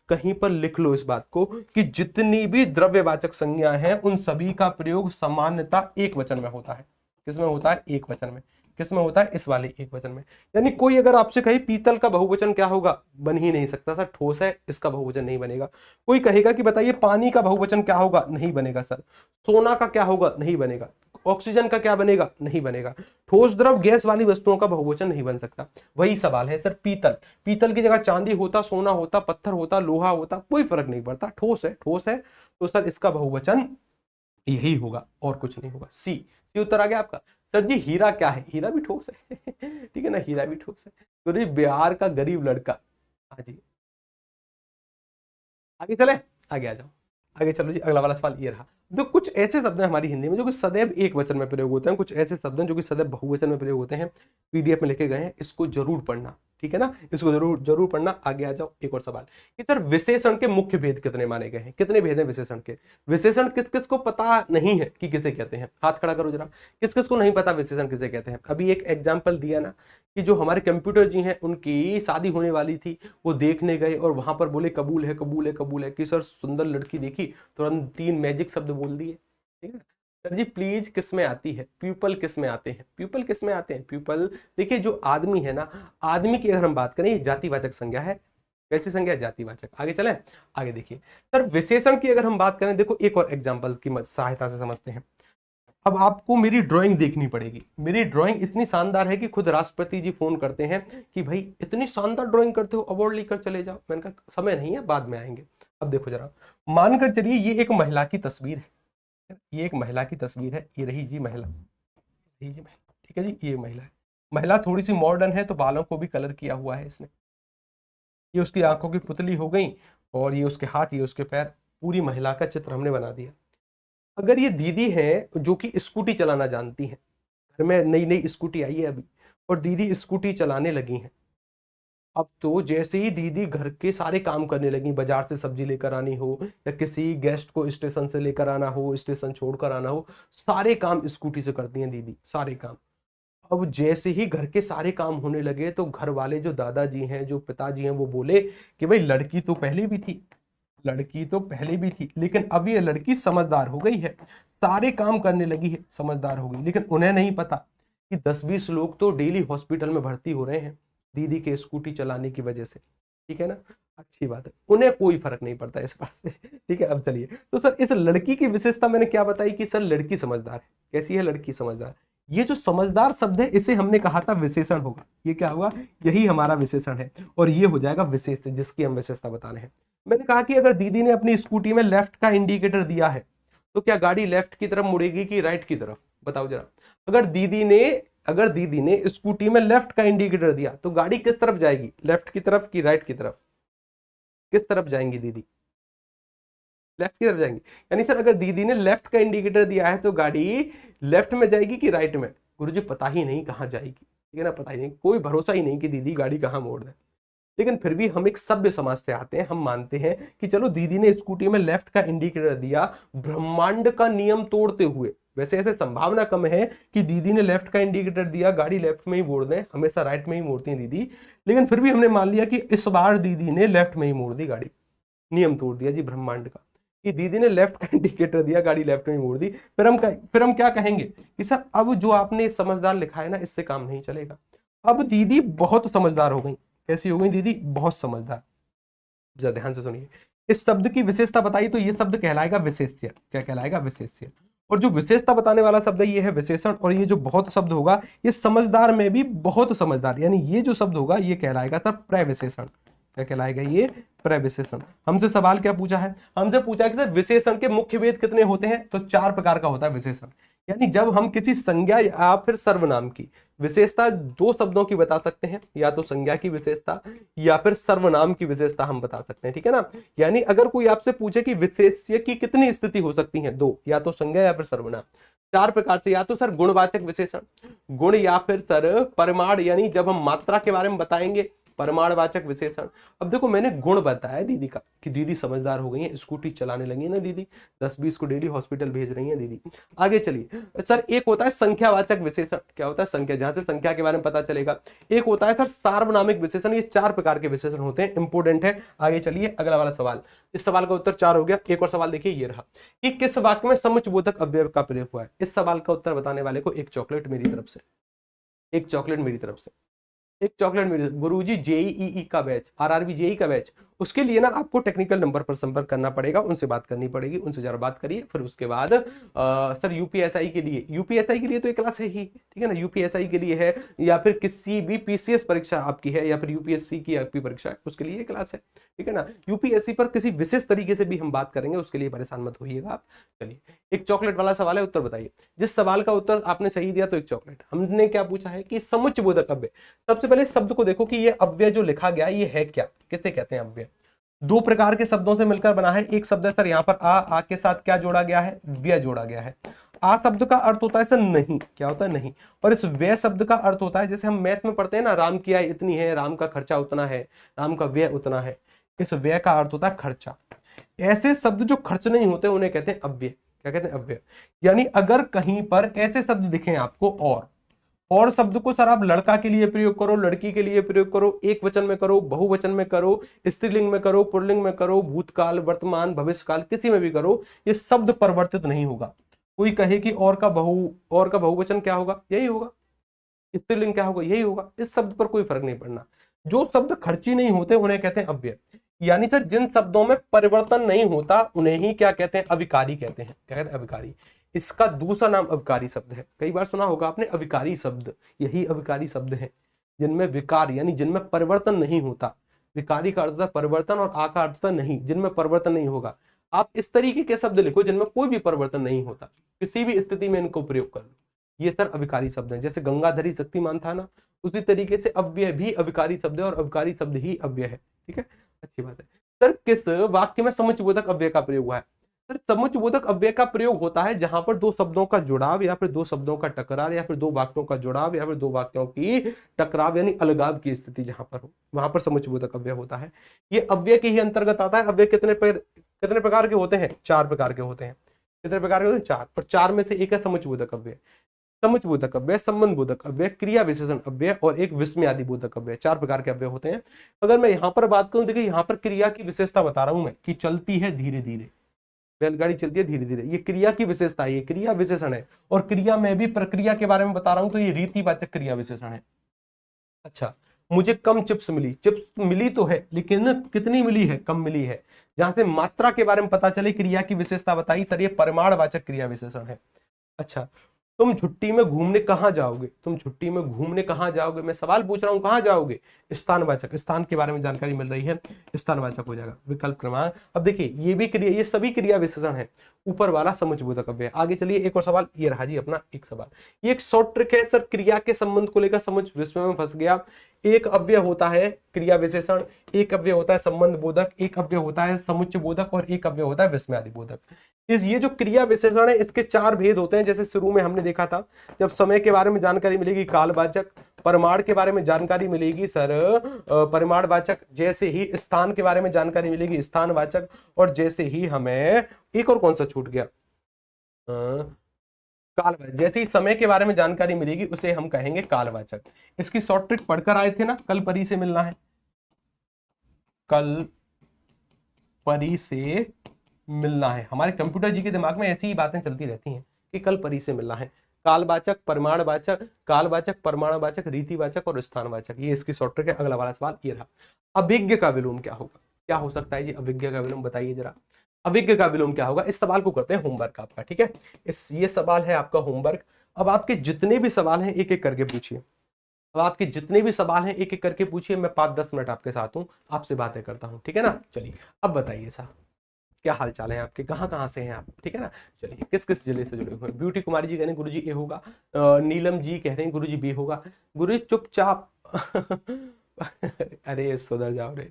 कहीं पर लिख लो इस बात को कि जितनी भी द्रव्यवाचक संज्ञा है उन सभी का प्रयोग सामान्यतः एक वचन में होता है। किसमें होता है, एक वचन में। किसमें होता है, इस वाले एक वचन में। यानी कोई अगर आपसे कहे पीतल का बहुवचन क्या होगा, बन ही नहीं सकता सर, ठोस है इसका बहुवचन नहीं बनेगा। कोई कहेगा कि बताइए पानी का बहुवचन क्या होगा, नहीं बनेगा सर। सोना का क्या होगा, नहीं बनेगा। ऑक्सीजन का क्या बनेगा, नहीं बनेगा। ठोस द्रव गैस वाली वस्तुओं का बहुवचन नहीं बन सकता। वही सवाल है सर पीतल, पीतल की जगह चांदी होता, सोना होता, पत्थर होता, लोहा होता, कोई फर्क नहीं पड़ता, ठोस है, ठोस है। तो सर इसका बहुवचन यही होगा और कुछ नहीं होगा। सी उत्तर आ गया आपका। सर जी हीरा क्या है, हीरा भी ठोस है ठीक है ना, हीरा भी ठोस है। तो जी बिहार का गरीब लड़का। हाँ जी, आगे चले, आगे आ जाओ, आगे चलो जी। अगला वाला सवाल ये रहा। तो कुछ ऐसे शब्द हैं हमारी हिंदी में जो कि सदैव एक वचन में प्रयोग होते हैं, कुछ ऐसे शब्द हैं जो कि सदैव बहुवचन में प्रयोग होते हैं। पीडीएफ में लिखे गए हैं, इसको जरूर पढ़ना, ठीक है ना, इसको जरूर जरूर पढ़ना। आगे आ जाओ, एक और सवाल कि सर विशेषण के मुख्य भेद कितने माने गए हैं, कितने भेद हैं विशेषण के। विशेषण किस किस को पता नहीं है कि किसे कहते हैं, हाथ खड़ा करो जरा, किस किस को नहीं पता विशेषण किसे कहते हैं। अभी एक एग्जाम्पल दिया ना कि जो हमारे कंप्यूटर जी हैं उनकी शादी होने वाली थी, वो देखने गए और वहां पर बोले कबूल है, कबूल है, कबूल है। कि सर सुंदर लड़की देखी, तुरंत तीन मैजिक शब्द बोल दिए, ठीक है। सर जी प्लीज किस में आती है, प्यूपल किस में आते हैं, प्यूपल किस में आते हैं, प्यूपल। देखिए जो आदमी है ना, आदमी की अगर हम बात करें, जातिवाचक संज्ञा है। कैसी संज्ञा है, जातिवाचक। आगे चलें, आगे देखिए सर विशेषण की अगर हम बात करें, देखो एक और एग्जांपल की सहायता से समझते हैं। अब आपको मेरी ड्राइंग देखनी पड़ेगी। मेरी ड्राइंग इतनी शानदार है कि खुद राष्ट्रपति जी फोन करते हैं कि भाई इतनी शानदार ड्राइंग करते हो, अवार्ड लेकर चले जाओ। मैंने कहा समय नहीं है, बाद में आएंगे। अब देखो जरा, मानकर चलिए ये एक महिला की तस्वीर है, ये एक महिला की तस्वीर है, ये रही जी महिला, ये जी महिला, ठीक है जी, ये महिला है। महिला थोड़ी सी मॉडर्न है, तो बालों को भी कलर किया हुआ है इसने। ये उसकी आंखों की पुतली हो गई, और ये उसके हाथ, ये उसके पैर, पूरी महिला का चित्र हमने बना दिया। अगर ये दीदी है जो कि स्कूटी चलाना जानती है, घर में नई नई स्कूटी आई है अभी, और दीदी स्कूटी चलाने लगी हैं। अब तो जैसे ही दीदी घर के सारे काम करने लगी, बाजार से सब्जी लेकर आनी हो, या किसी गेस्ट को स्टेशन से लेकर आना हो, स्टेशन छोड़कर आना हो, सारे काम स्कूटी से करती हैं दीदी, सारे काम। अब जैसे ही घर के सारे काम होने लगे, तो घर वाले जो दादाजी हैं, जो पिताजी हैं, वो बोले कि भाई लड़की तो पहले भी थी, लड़की तो पहले भी थी, लेकिन अब ये लड़की समझदार हो गई है, सारे काम करने लगी है, समझदार हो गई। लेकिन उन्हें नहीं पता कि 10-20 लोग तो डेली हॉस्पिटल में भर्ती हो रहे हैं दीदी के स्कूटी चलाने की वजह से, ठीक है ना। अच्छी बात है, उन्हें कोई फर्क नहीं पड़ता इस बात से, ठीक है। अब चलिए, तो सर इस लड़की की विशेषता मैंने क्या बताई कि सर लड़की समझदार है। कैसी है लड़की? समझदार। ये जो समझदार शब्द है इसे हमने कहा था विशेषण होगा। ये क्या होगा? यही हमारा विशेषण है, और ये हो जाएगा विशेष जिसकी हम विशेषता बता रहे हैं। मैंने कहा कि अगर दीदी ने अपनी स्कूटी में लेफ्ट का इंडिकेटर दिया है तो क्या गाड़ी लेफ्ट की तरफ मुड़ेगी कि राइट की तरफ? बताओ जरा। अगर दीदी ने स्कूटी में लेफ्ट का इंडिकेटर दिया तो गाड़ी किस तरफ जाएगी? लेफ्ट की तरफ कि राइट की तरफ? किस तरफ जाएंगी दीदी? लेफ्ट की तरफ जाएंगी। यानी सर अगर दीदी ने लेफ्ट का इंडिकेटर दिया है तो गाड़ी लेफ्ट में जाएगी कि राइट में? गुरुजी पता ही नहीं कहाँ जाएगी, ठीक है ना, पता ही नहीं, कोई भरोसा ही नहीं कि दीदी गाड़ी कहाँ मोड़ दे। लेकिन फिर भी हम एक सभ्य समाज से आते हैं, हम मानते हैं कि चलो दीदी ने स्कूटी में लेफ्ट का इंडिकेटर दिया ब्रह्मांड का नियम तोड़ते हुए। वैसे ऐसे संभावना कम है कि दीदी ने लेफ्ट का इंडिकेटर दिया गाड़ी लेफ्ट में ही मोड़ दे, हमेशा राइट में ही मोड़ती है दीदी। लेकिन फिर भी हमने मान लिया कि इस बार दीदी ने लेफ्ट में ही मोड़ दी गाड़ी, नियम तोड़ दिया जी ब्रह्मांड का, कि दीदी ने लेफ्ट का इंडिकेटर दिया गाड़ी लेफ्ट में ही मोड़ दी। फिर हम क्या कहेंगे कि सर अब जो आपने समझदार लिखा है ना इससे काम नहीं चलेगा, अब दीदी बहुत समझदार हो गई। कैसी हो गई दीदी? बहुत समझदार। जरा ध्यान से सुनिए, इस शब्द की विशेषता बताई तो ये शब्द कहलाएगा विशेष्य। क्या कहलाएगा? विशेष्य। और जो विशेषता बताने वाला शब्द है ये है विशेषण, और ये जो बहुत शब्द होगा ये समझदार में भी बहुत समझदार, यानी ये जो शब्द होगा ये कहलाएगा सर प्रविशेषण। क्या कहलाएगा? ये प्रविशेषण। हमसे सवाल क्या पूछा है? हमसे पूछा है कि सर विशेषण के मुख्य भेद कितने होते हैं? तो 4 प्रकार का होता है विशेषण। यानी जब हम किसी संज्ञा या फिर सर्वनाम की विशेषता 2 शब्दों की बता सकते हैं, या तो संज्ञा की विशेषता या फिर सर्वनाम की विशेषता हम बता सकते हैं, ठीक है ना। यानी अगर कोई आपसे पूछे कि विशेष्य की कितनी स्थिति हो सकती है? 2, या तो संज्ञा या फिर सर्वनाम। 4 प्रकार से, या तो सर गुणवाचक विशेषण, गुण, या फिर सर परिमाण, यानी जब हम मात्रा के बारे में बताएंगे परिमाणवाचक विशेषण। अब देखो मैंने गुण बताया दीदी का कि दीदी समझदार हो गई है, स्कूटी चलाने लगी है ना दीदी, 10-20 को डेली हॉस्पिटल भेज रही है दीदी। आगे चलिए सर, एक होता है संख्यावाचक विशेषण। क्या होता है? संख्या, जहां से संख्या के बारे में पता चलेगा। एक होता है सर सार्वनामिक विशेषण। ये 4 प्रकार के विशेषण होते हैं, इंपोर्टेंट है। आगे चलिए अगला वाला सवाल। इस सवाल का उत्तर 4 हो गया। एक और सवाल देखिए, ये रहा कि किस वाक्य में समुच्चयबोधक अव्यय का प्रयोग हुआ है। इस सवाल का उत्तर बताने वाले को एक चॉकलेट मेरी तरफ से, एक चॉकलेट मेरी तरफ से, एक चॉकलेट मेरे। गुरुजी जेईई का बैच, आरआरबी जेई का बैच, उसके लिए ना आपको टेक्निकल नंबर पर संपर्क करना पड़ेगा, उनसे बात करनी पड़ेगी, उनसे जरा बात करिए। फिर उसके बाद सर यूपीएसआई के लिए, यूपीएसआई के लिए तो एक क्लास है ही, ठीक है ना, यूपीएसआई के लिए है, या फिर किसी भी पीसीएस परीक्षा आपकी है, या फिर यूपीएससी की आपकी परीक्षा है, उसके लिए क्लास है, ठीक है ना। यूपीएससी पर किसी विशेष तरीके से भी हम बात करेंगे, उसके लिए परेशान मत होइएगा आप। चलिए, एक चॉकलेट वाला सवाल है, उत्तर बताइए। जिस सवाल का उत्तर आपने सही दिया तो एक चॉकलेट। हमने क्या पूछा है कि समुच्चयबोधक अव्यय। सबसे पहले शब्द को देखो कि ये अव्यय जो लिखा गया ये है क्या, किसे कहते हैं अव्यय? 2 प्रकार के शब्दों से मिलकर बना है। एक शब्द है सर यहाँ पर आ के साथ क्या जोड़ा गया है? व्यय जोड़ा गया है। आ शब्द का अर्थ होता है सर नहीं। क्या होता है? नहीं। और इस व्यय शब्द का अर्थ होता है, जैसे हम मैथ में पढ़ते हैं ना, राम की आय इतनी है, राम का खर्चा उतना है, राम का व्यय उतना है। इस व्यय का अर्थ होता है खर्चा। ऐसे शब्द जो खर्च नहीं होते उन्हें कहते हैं अव्यय। क्या कहते हैं? अव्यय। यानी अगर कहीं पर ऐसे शब्द दिखे आपको, और शब्द को सर आप लड़का के लिए प्रयोग करो, लड़की के लिए प्रयोग करो, एक वचन में करो, बहुवचन में करो, स्त्रीलिंग में करो, पुल्लिंग में करो, भूतकाल, वर्तमान, भविष्यकाल, किसी में भी करो, ये शब्द परिवर्तित नहीं होगा। कोई कहे कि और का बहुवचन क्या होगा? यही होगा। स्त्रीलिंग क्या होगा? यही होगा। इस शब्द पर कोई फर्क नहीं पड़ना। जो शब्द खर्ची नहीं होते उन्हें कहते हैं अव्यय। यानी सर जिन शब्दों में परिवर्तन नहीं होता उन्हें ही क्या कहते हैं? अविकारी कहते हैं। क्या कहते हैं? अविकारी। इसका दूसरा नाम अविकारी शब्द है। कई बार सुना होगा आपने अविकारी शब्द, यही अविकारी शब्द है जिनमें विकार यानी जिनमें परिवर्तन नहीं होता। विकारी का अर्थ होता है परिवर्तन और आ का अर्थ होता है नहीं, जिनमें परिवर्तन नहीं होगा। आप इस तरीके के शब्द लिखो जिनमें कोई भी परिवर्तन नहीं होता, किसी भी स्थिति में इनको प्रयोग कर लो, ये सर अविकारी शब्द है। जैसे गंगाधरी शक्तिमान था ना, उसी तरीके से अव्यय भी अविकारी शब्द है और अविकारी शब्द ही अव्यय है। ठीक है, अच्छी बात है। सर किस वाक्य में समुच्चयबोधक अव्यय का प्रयोग हुआ है? सर समुच्चयबोधक अव्यय का प्रयोग होता है जहां पर 2 शब्दों का जुड़ाव, या फिर 2 शब्दों का टकराव, या फिर 2 वाक्यों का जुड़ाव, या फिर 2 वाक्यों की टकराव यानी अलगाव की स्थिति जहां पर हो, वहां पर समुच्चयबोधक अव्यय होता है। ये अव्यय के ही अंतर्गत आता है। अव्यय कितने प्रकार के होते हैं? 4 प्रकार के होते हैं। कितने प्रकार के होते हैं? 4। और 4 में से एक है समुच्चयबोधक अव्यय। समुच्चय बोधक अव्यय, संबंध बोधक अव्यय, क्रिया विशेषण अव्यय और एक विस्मयादि बोधक अव्यय, 4 प्रकार के अव्यय होते हैं। अगर मैं यहाँ पर बात करूं, देखिए यहाँ पर क्रिया की विशेषता बता रहा हूं मैं कि चलती है धीरे धीरे, बैलगाड़ी चलती है धीरे धीरे, ये क्रिया की विशेषता है, ये क्रिया विशेषण है। और क्रिया में भी प्रक्रिया के बारे में बता रहा हूं तो ये रीतिवाचक क्रिया विशेषण है। अच्छा, मुझे कम चिप्स मिली, चिप्स मिली तो है लेकिन कितनी मिली है, कम मिली है। जहां से मात्रा के बारे में पता चले, क्रिया की विशेषता बताई, सर ये परिमाणवाचक क्रिया विशेषण है। अच्छा, तुम छुट्टी में घूमने कहाँ जाओगे, तुम छुट्टी में घूमने कहाँ जाओगे, मैं सवाल पूछ रहा हूँ कहाँ जाओगे, स्थानवाचक, स्थान के बारे में जानकारी मिल रही है, स्थानवाचक हो जाएगा विकल्प क्रमांक। अब देखिए ये भी क्रिया, ये सभी क्रिया विशेषण है, ऊपर वाला समुच्चय बोधक अव्यय। आगे चलिए एक और सवाल, ये रहा जी अपना एक सवाल, ये एक शॉर्ट ट्रिक है सर, क्रिया के संबंध को लेकर समुच्चय विस्मय में फंस गया। एक अव्यय होता है क्रिया विशेषण, एक अव्यय होता है संबंध बोधक, एक अव्यय होता है समुच्चय बोधक और एक अव्यय होता है विस्मयादि बोधक। ये जो क्रिया विशेषण है इसके 4 भेद होते हैं। जैसे शुरू में हमने देखा था, जब समय के बारे में जानकारी मिलेगी कालवाचक, परिमाण के बारे में जानकारी मिलेगी सर परिमाणवाचक, जैसे ही स्थान के बारे में जानकारी मिलेगी स्थानवाचक, और जैसे ही हमें एक और कौन सा छूट गया, कालवाचक, जैसे ही समय के बारे में जानकारी मिलेगी उसे हम कहेंगे कालवाचक। इसकी शॉर्ट ट्रिक पढ़कर आए थे ना, कल परी से मिलना है, कल परी से मिलना है। हमारे कंप्यूटर जी के दिमाग में ऐसी ही बातें चलती रहती हैं कि कल परी से मिलना है। कालवाचक, परिमाणवाचक, कालवाचक, परिमाणवाचक, रीतिवाचक और स्थानवाचक, ये इसकी शॉर्ट ट्रिक है। अगला वाला सवाल ये रहा, अभिज्ञ का विलोम क्या होगा, क्या हो सकता है जी अभिज्ञ का विलोम, बताइए जरा, अभिज्ञ का विलोम क्या होगा। इस सवाल को करते हैं होमवर्क आपका, ठीक है, ये सवाल है आपका होमवर्क। अब आपके जितने भी सवाल हैं एक एक करके पूछिए, अब आपके जितने भी सवाल हैं एक एक करके पूछिए, मैं 5-10 मिनट आपके साथ हूं, आपसे बातें करता हूं, ठीक है ना। चलिए अब बताइए साहब क्या हाल चाल है आपके, कहाँ से हैं आप, ठीक है ना। चलिए किस किस जिले से जुड़े हुए हैं। ब्यूटी कुमारी जी कह रहे हैं गुरुजी ए होगा, नीलम जी कह रहे हैं गुरुजी बी होगा, गुरुजी चुपचाप अरे सुधर जाओ रे,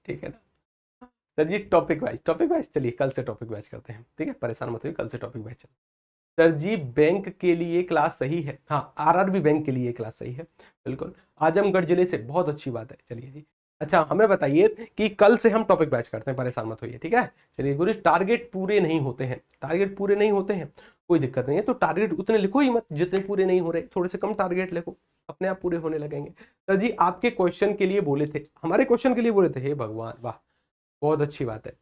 ठीक है ना। सर जी टॉपिक वाइज चलिए कल से टॉपिक वाइज करते हैं, ठीक है, परेशान मत होइए, कल से टॉपिक वाइज चल। सर जी बैंक के लिए क्लास सही है, हाँ आरआरबी बैंक के लिए क्लास सही है, बिल्कुल। आजमगढ़ जिले से, बहुत अच्छी बात है, चलिए जी। अच्छा हमें बताइए कि कल से हम टॉपिक बैच करते हैं, परेशान मत होइए, ठीक है। चलिए गुरु, टारगेट पूरे नहीं होते हैं, टारगेट पूरे नहीं होते हैं, कोई दिक्कत नहीं है, तो टारगेट उतने लिखो ही मत जितने पूरे नहीं हो रहे, थोड़े से कम टारगेट लिखो, अपने आप पूरे होने लगेंगे। सर जी आपके क्वेश्चन के लिए बोले थे, हमारे क्वेश्चन के लिए बोले थे, हे भगवान, वाह बहुत अच्छी बात है।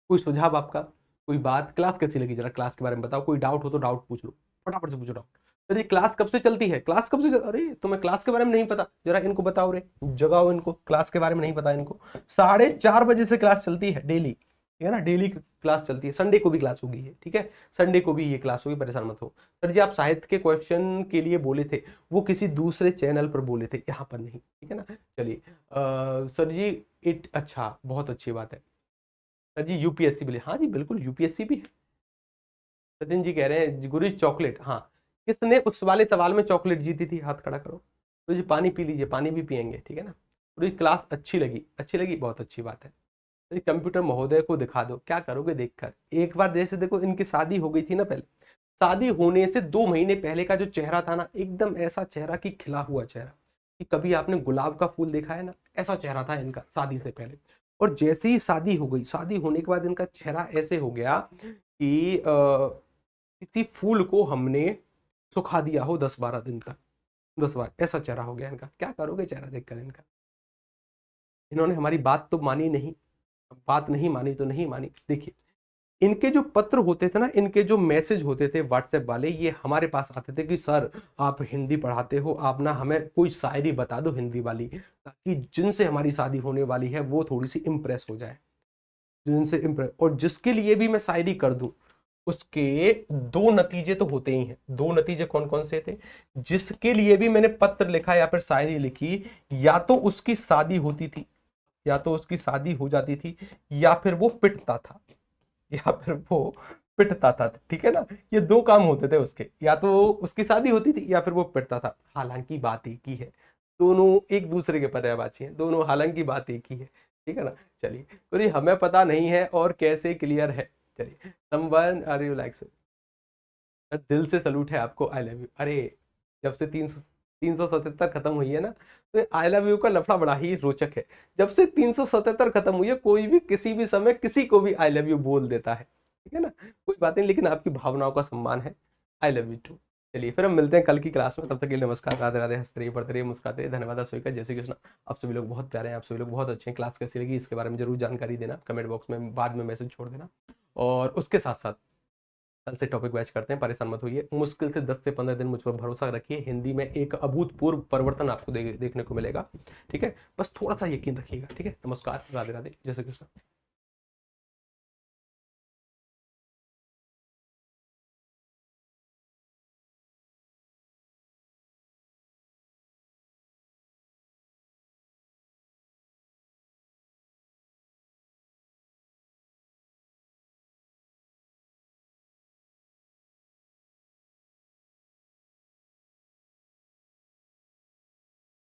कोई सुझाव आपका, कोई बात, क्लास कैसी लगी जरा क्लास के बारे में बताओ, कोई डाउट हो तो डाउट पूछ लो, फटाफट से पूछो डाउट। अरे क्लास कब से चलती है, क्लास कब से अरे तुम्हें क्लास के बारे में नहीं पता, जरा इनको बताओ रे, जगाओ इनको, क्लास के बारे में नहीं पता इनको। 4:30 बजे से क्लास चलती है डेली, ठीक है ना, डेली क्लास चलती है, संडे को भी क्लास होगी है, ठीक है, संडे को भी ये क्लास होगी, परेशान मत हो। सर जी आप साहित्य के क्वेश्चन के लिए बोले थे, वो किसी दूसरे चैनल पर बोले थे, यहाँ पर नहीं, ठीक है ना। चलिए सर जी अच्छा बहुत अच्छी बात है सर जी, यूपीएससी भी, हाँ जी बिल्कुल यूपीएससी भी है। सचिन जी कह रहे हैं गुरु चॉकलेट, हाँ किसने उस वाले सवाल में चॉकलेट जीती थी, हाथ खड़ा करो। गुरु जी पानी पी लीजिए, पानी भी पियेंगे, ठीक है ना। गुरु जी क्लास अच्छी लगी, बहुत अच्छी बात है। कंप्यूटर महोदय को दिखा दो, क्या करोगे देखकर, एक बार जैसे देखो इनकी शादी हो गई थी ना, पहले शादी होने से 2 महीने पहले का जो चेहरा था ना, एकदम ऐसा चेहरा कि खिला हुआ चेहरा, कि कभी आपने गुलाब का फूल देखा है ना, ऐसा चेहरा था इनका शादी से पहले। और जैसे ही शादी हो गई, शादी होने के बाद इनका चेहरा ऐसे हो गया कि किसी फूल को हमने सुखा दिया हो 10-12 दिन तक, 10 बार, ऐसा चेहरा हो गया इनका। क्या करोगे चेहरा देखकर इनका। इन्होंने हमारी बात तो मानी नहीं, बात नहीं मानी तो नहीं मानी। देखिए इनके जो पत्र होते थे ना, इनके जो मैसेज होते थे व्हाट्सएप वाले, ये हमारे पास आते थे कि सर आप हिंदी पढ़ाते हो, आप ना हमें कोई शायरी बता दो हिंदी वाली, ताकि जिनसे हमारी शादी होने वाली है वो थोड़ी सी इम्प्रेस हो जाए, जिनसे इम्प्रेस, और जिसके लिए भी मैं शायरी कर दूं उसके 2 नतीजे तो होते ही हैं। 2 नतीजे कौन कौन से थे, जिसके लिए भी मैंने पत्र लिखा या फिर शायरी लिखी, या तो उसकी शादी होती थी, या तो उसकी शादी हो जाती थी, या फिर वो पिटता था, या फिर वो पिटता था, ठीक है ना। ये 2 काम होते थे उसके, या तो उसकी शादी होती थी या फिर वो पिटता था। हालांकि बात एक ही है, दोनों एक दूसरे के पर्यायवाची हैं, दोनों हालांकि बात एक ही है, ठीक है ना। चलिए तो ये हमें पता नहीं है और कैसे क्लियर है। चलिए समवन आर यू लाइक, दिल से सलूट है आपको, आई लव यू। अरे जब से 377 खत्म हुई है ना, तो आई लव यू का लफड़ा बड़ा ही रोचक है। जब से 377 खत्म हुई है, कोई भी किसी भी समय किसी को भी आई लव यू बोल देता है, ठीक है ना, कोई बात नहीं, लेकिन आपकी भावनाओं का सम्मान है। I love you too. चलिए फिर हम मिलते हैं कल की क्लास में, तब तक के लिए नमस्कार, राधे राधे, हंसते रहिए, पढ़ते रहिए, मुस्कुराते रहिए, धन्यवाद, आप सभी का, जय श्री कृष्ण। आप सभी लोग बहुत प्यारे हैं, आप सभी लोग बहुत अच्छे हैं। क्लास कैसी लगी इसके बारे में जरूर जानकारी देना, कमेंट बॉक्स में बाद में मैसेज छोड़ देना। और उसके साथ साथ कल से टॉपिक बैच करते हैं, परेशान मत होइए, मुश्किल से 10 से 15 दिन मुझ पर भरोसा रखिए, हिंदी में एक अभूतपूर्व परिवर्तन आपको देखने को मिलेगा। ठीक है, बस थोड़ा सा यकीन रखिएगा। ठीक है, नमस्कार, राधे राधे, जय श्री कृष्ण।